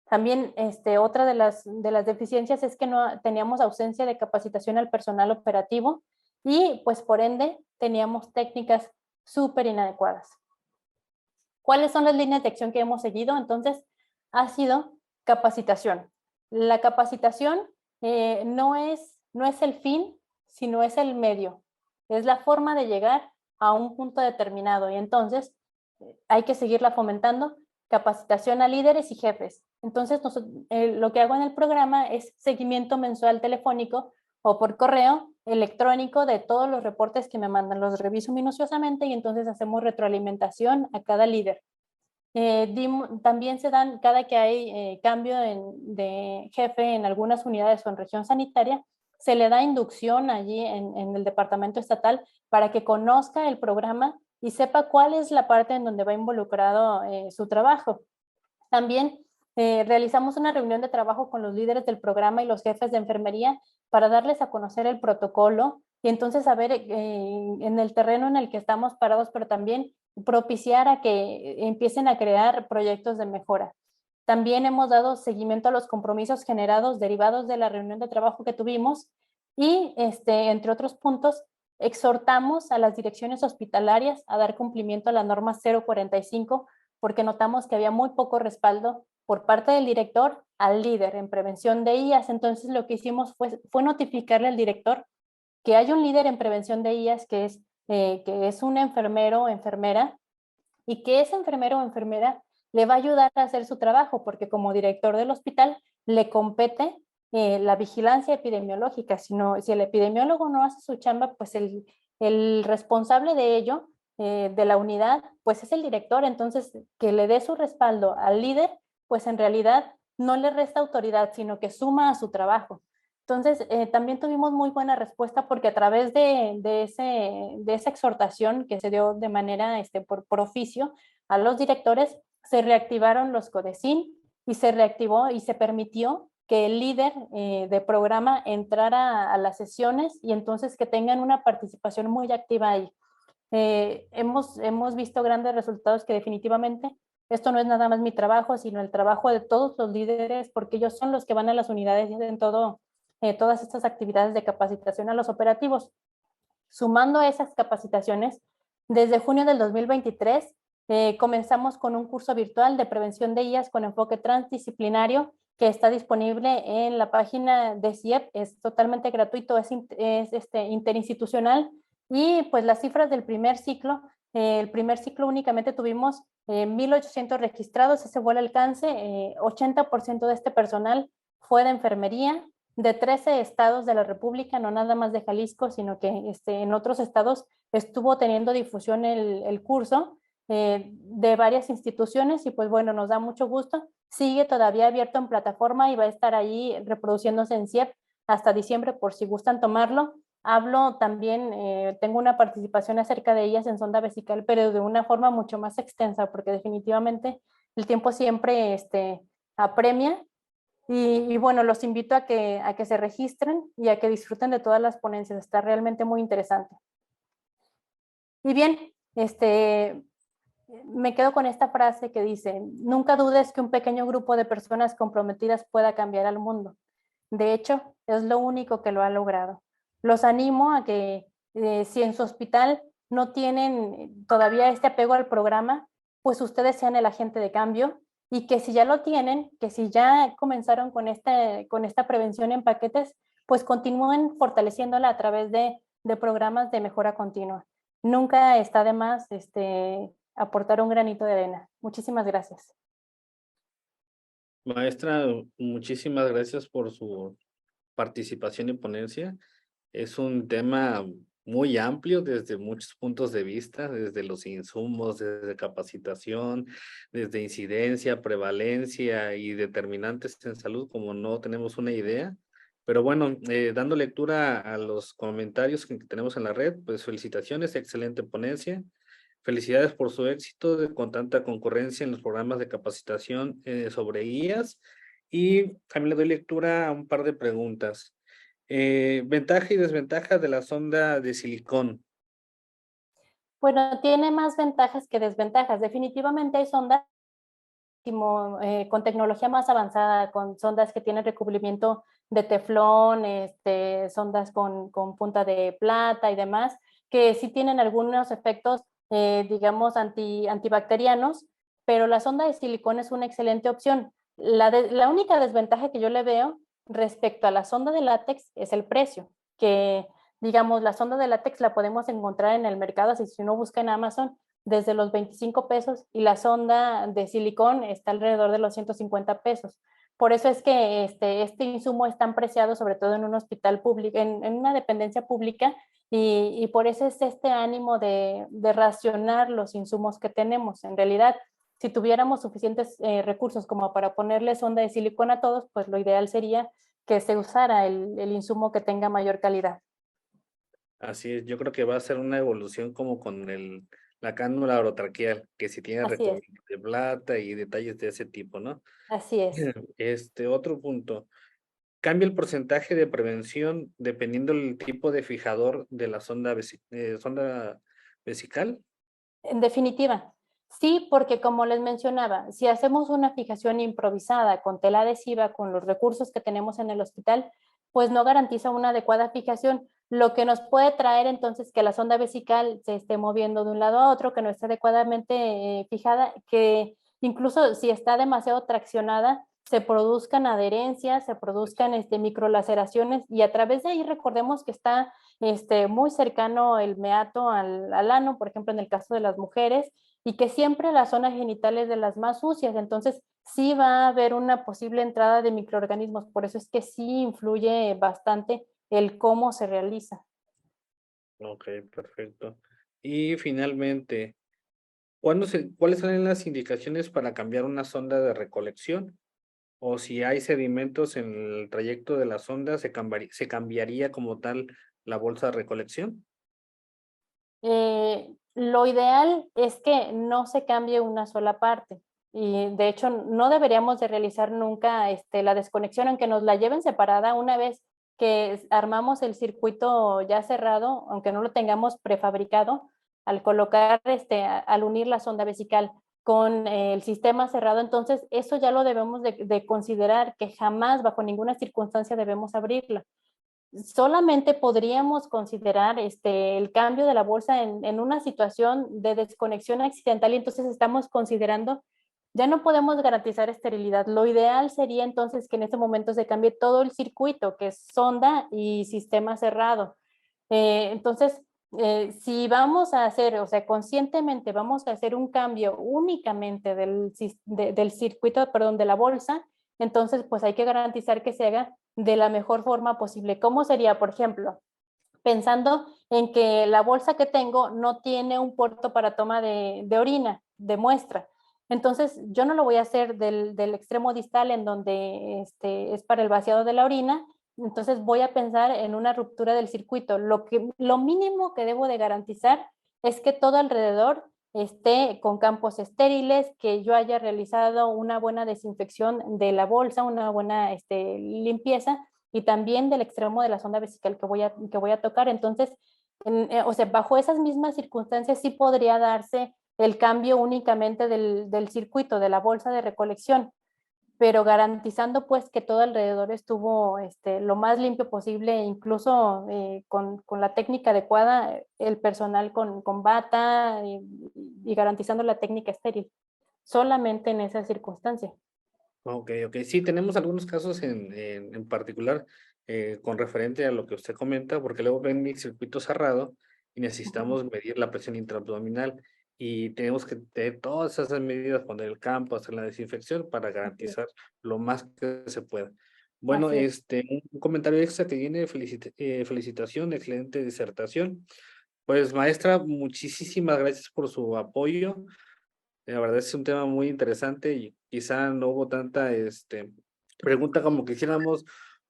También otra de las deficiencias es que no teníamos ausencia de capacitación al personal operativo y pues por ende teníamos técnicas súper inadecuadas. ¿Cuáles son las líneas de acción que hemos seguido? Entonces, ha sido capacitación. La capacitación no es el fin, sino es el medio. Es la forma de llegar a un punto determinado y entonces hay que seguirla fomentando. Capacitación a líderes y jefes. Entonces, lo que hago en el programa es seguimiento mensual telefónico o por correo electrónico de todos los reportes que me mandan. Los reviso minuciosamente y entonces hacemos retroalimentación a cada líder. También se dan, cada que hay cambio de jefe en algunas unidades o en región sanitaria, se le da inducción allí en el departamento estatal para que conozca el programa y sepa cuál es la parte en donde va involucrado su trabajo. También realizamos una reunión de trabajo con los líderes del programa y los jefes de enfermería para darles a conocer el protocolo y entonces saber en el terreno en el que estamos parados, pero también propiciar a que empiecen a crear proyectos de mejora. También hemos dado seguimiento a los compromisos generados derivados de la reunión de trabajo que tuvimos y, entre otros puntos, exhortamos a las direcciones hospitalarias a dar cumplimiento a la norma 045 porque notamos que había muy poco respaldo por parte del director al líder en prevención de IAS. Entonces lo que hicimos fue notificarle al director que hay un líder en prevención de IAS que es un enfermero o enfermera y que ese enfermero o enfermera le va a ayudar a hacer su trabajo porque como director del hospital le compete la vigilancia epidemiológica. Si el epidemiólogo no hace su chamba, pues el responsable de ello, de la unidad, pues es el director. Entonces, que le dé su respaldo al líder, pues en realidad no le resta autoridad, sino que suma a su trabajo. Entonces, también tuvimos muy buena respuesta porque a través de esa exhortación que se dio de manera por oficio a los directores, se reactivaron los CODECIN y se reactivó y se permitió que el líder de programa entrara a las sesiones y entonces que tengan una participación muy activa ahí. Hemos visto grandes resultados que definitivamente esto no es nada más mi trabajo, sino el trabajo de todos los líderes, porque ellos son los que van a las unidades y hacen todas estas actividades de capacitación a los operativos. Sumando a esas capacitaciones, desde junio del 2023 comenzamos con un curso virtual de prevención de IAS con enfoque transdisciplinario que está disponible en la página de CIEP, es totalmente gratuito, es interinstitucional y pues las cifras del primer ciclo, el primer ciclo únicamente tuvimos 1,800 registrados, ese fue el alcance, 80% de este personal fue de enfermería, de 13 estados de la República, no nada más de Jalisco, sino que en otros estados estuvo teniendo difusión el curso de varias instituciones y pues bueno, nos da mucho gusto. Sigue todavía abierto en plataforma y va a estar ahí reproduciéndose en CIEP hasta diciembre por si gustan tomarlo. Hablo también, tengo una participación acerca de ellas en sonda vesical, pero de una forma mucho más extensa, porque definitivamente el tiempo siempre apremia. Y bueno, los invito a que se registren y a que disfruten de todas las ponencias. Está realmente muy interesante. Y bien, me quedo con esta frase que dice, nunca dudes que un pequeño grupo de personas comprometidas pueda cambiar al mundo. De hecho, es lo único que lo ha logrado. Los animo a que si en su hospital no tienen todavía este apego al programa, pues ustedes sean el agente de cambio y que si ya lo tienen, que si ya comenzaron con esta prevención en paquetes, pues continúen fortaleciéndola a través de programas de mejora continua. Nunca está de más aportar un granito de arena. Muchísimas gracias. Maestra, muchísimas gracias por su participación y ponencia. Es un tema muy amplio desde muchos puntos de vista, desde los insumos, desde capacitación, desde incidencia, prevalencia y determinantes en salud, como no tenemos una idea. Pero bueno, dando lectura a los comentarios que tenemos en la red, pues felicitaciones, excelente ponencia. Felicidades por su éxito con tanta concurrencia en los programas de capacitación sobre IAS. Y también le doy lectura a un par de preguntas. Ventaja y desventaja de la sonda de silicón. Bueno, tiene más ventajas que desventajas. Definitivamente hay sondas con tecnología más avanzada, con sondas que tienen recubrimiento de teflón, sondas con punta de plata y demás, que sí tienen algunos efectos, digamos, antibacterianos, pero la sonda de silicón es una excelente opción. La única desventaja que yo le veo respecto a la sonda de látex es el precio, que digamos, la sonda de látex la podemos encontrar en el mercado, así si uno busca en Amazon, desde los 25 pesos y la sonda de silicón está alrededor de los 150 pesos. Por eso es que este insumo es tan preciado, sobre todo en un hospital público, en una dependencia pública, y por eso es este ánimo de racionar los insumos que tenemos. En realidad, si tuviéramos suficientes recursos como para ponerle sonda de silicón a todos, pues lo ideal sería que se usara el insumo que tenga mayor calidad. Así es, yo creo que va a ser una evolución como con la cánula orotraqueal, que si tiene Así es, recubrimiento de plata y detalles de ese tipo, ¿no? así es. Otro punto. ¿Cambia el porcentaje de prevención dependiendo del tipo de fijador de la sonda vesical? En definitiva, sí, porque como les mencionaba, si hacemos una fijación improvisada con tela adhesiva, con los recursos que tenemos en el hospital, pues no garantiza una adecuada fijación, lo que nos puede traer entonces que la sonda vesical se esté moviendo de un lado a otro, que no esté adecuadamente fijada, que incluso si está demasiado traccionada, se produzcan adherencias, se produzcan microlaceraciones y a través de ahí recordemos que está muy cercano el meato al ano, por ejemplo, en el caso de las mujeres, y que siempre la zona genital es de las más sucias, entonces sí va a haber una posible entrada de microorganismos, por eso es que sí influye bastante el cómo se realiza. Ok, perfecto. Y finalmente, ¿cuáles son las indicaciones para cambiar una sonda de recolección? O si hay sedimentos en el trayecto de la sonda, ¿se cambiaría como tal la bolsa de recolección? Lo ideal es que no se cambie una sola parte. y de hecho no deberíamos de realizar nunca la desconexión, aunque nos la lleven separada una vez que armamos el circuito ya cerrado, aunque no lo tengamos prefabricado, al colocar, al unir la sonda vesical con el sistema cerrado, entonces eso ya lo debemos de considerar, que jamás bajo ninguna circunstancia debemos abrirla. Solamente podríamos considerar el cambio de la bolsa en una situación de desconexión accidental, y entonces estamos considerando, ya no podemos garantizar esterilidad. Lo ideal sería entonces que en este momento se cambie todo el circuito, que es sonda y sistema cerrado. Entonces, si vamos a hacer, o sea, conscientemente vamos a hacer un cambio únicamente del circuito, perdón, de la bolsa, entonces pues hay que garantizar que se haga de la mejor forma posible. ¿Cómo sería, por ejemplo? Pensando en que la bolsa que tengo no tiene un puerto para toma de orina, de muestra. Entonces, yo no lo voy a hacer del extremo distal en donde es para el vaciado de la orina. Entonces, voy a pensar en una ruptura del circuito. Lo mínimo que debo de garantizar es que todo alrededor esté con campos estériles, que yo haya realizado una buena desinfección de la bolsa, una buena limpieza, y también del extremo de la sonda vesical que voy a tocar. Entonces, o sea, bajo esas mismas circunstancias sí podría darse el cambio únicamente del circuito, de la bolsa de recolección, pero garantizando pues que todo alrededor estuvo lo más limpio posible, incluso con la técnica adecuada, el personal con bata y garantizando la técnica estéril, solamente en esa circunstancia. Ok, ok. Sí, tenemos algunos casos en particular con referente a lo que usted comenta, porque luego ven mi circuito cerrado y Ujú. necesitamos medir la presión intraabdominal y tenemos que tener todas esas medidas, poner el campo, hacer la desinfección para Así es. garantizar lo más que se pueda. Bueno, Así es. un comentario extra que viene, felicitación, excelente disertación. Pues maestra, muchísimas gracias por su apoyo. La verdad es un tema muy interesante y quizá no hubo tanta, pregunta como quisiéramos,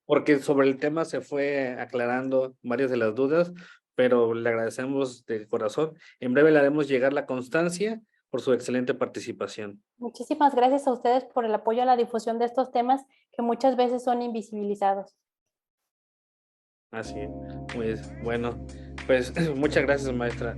porque sobre el tema se fue aclarando varias de las dudas, pero le agradecemos de corazón. En breve le haremos llegar la constancia por su excelente participación. Muchísimas gracias a ustedes por el apoyo a la difusión de estos temas que muchas veces son invisibilizados. Así es. Pues bueno, pues muchas gracias, maestra.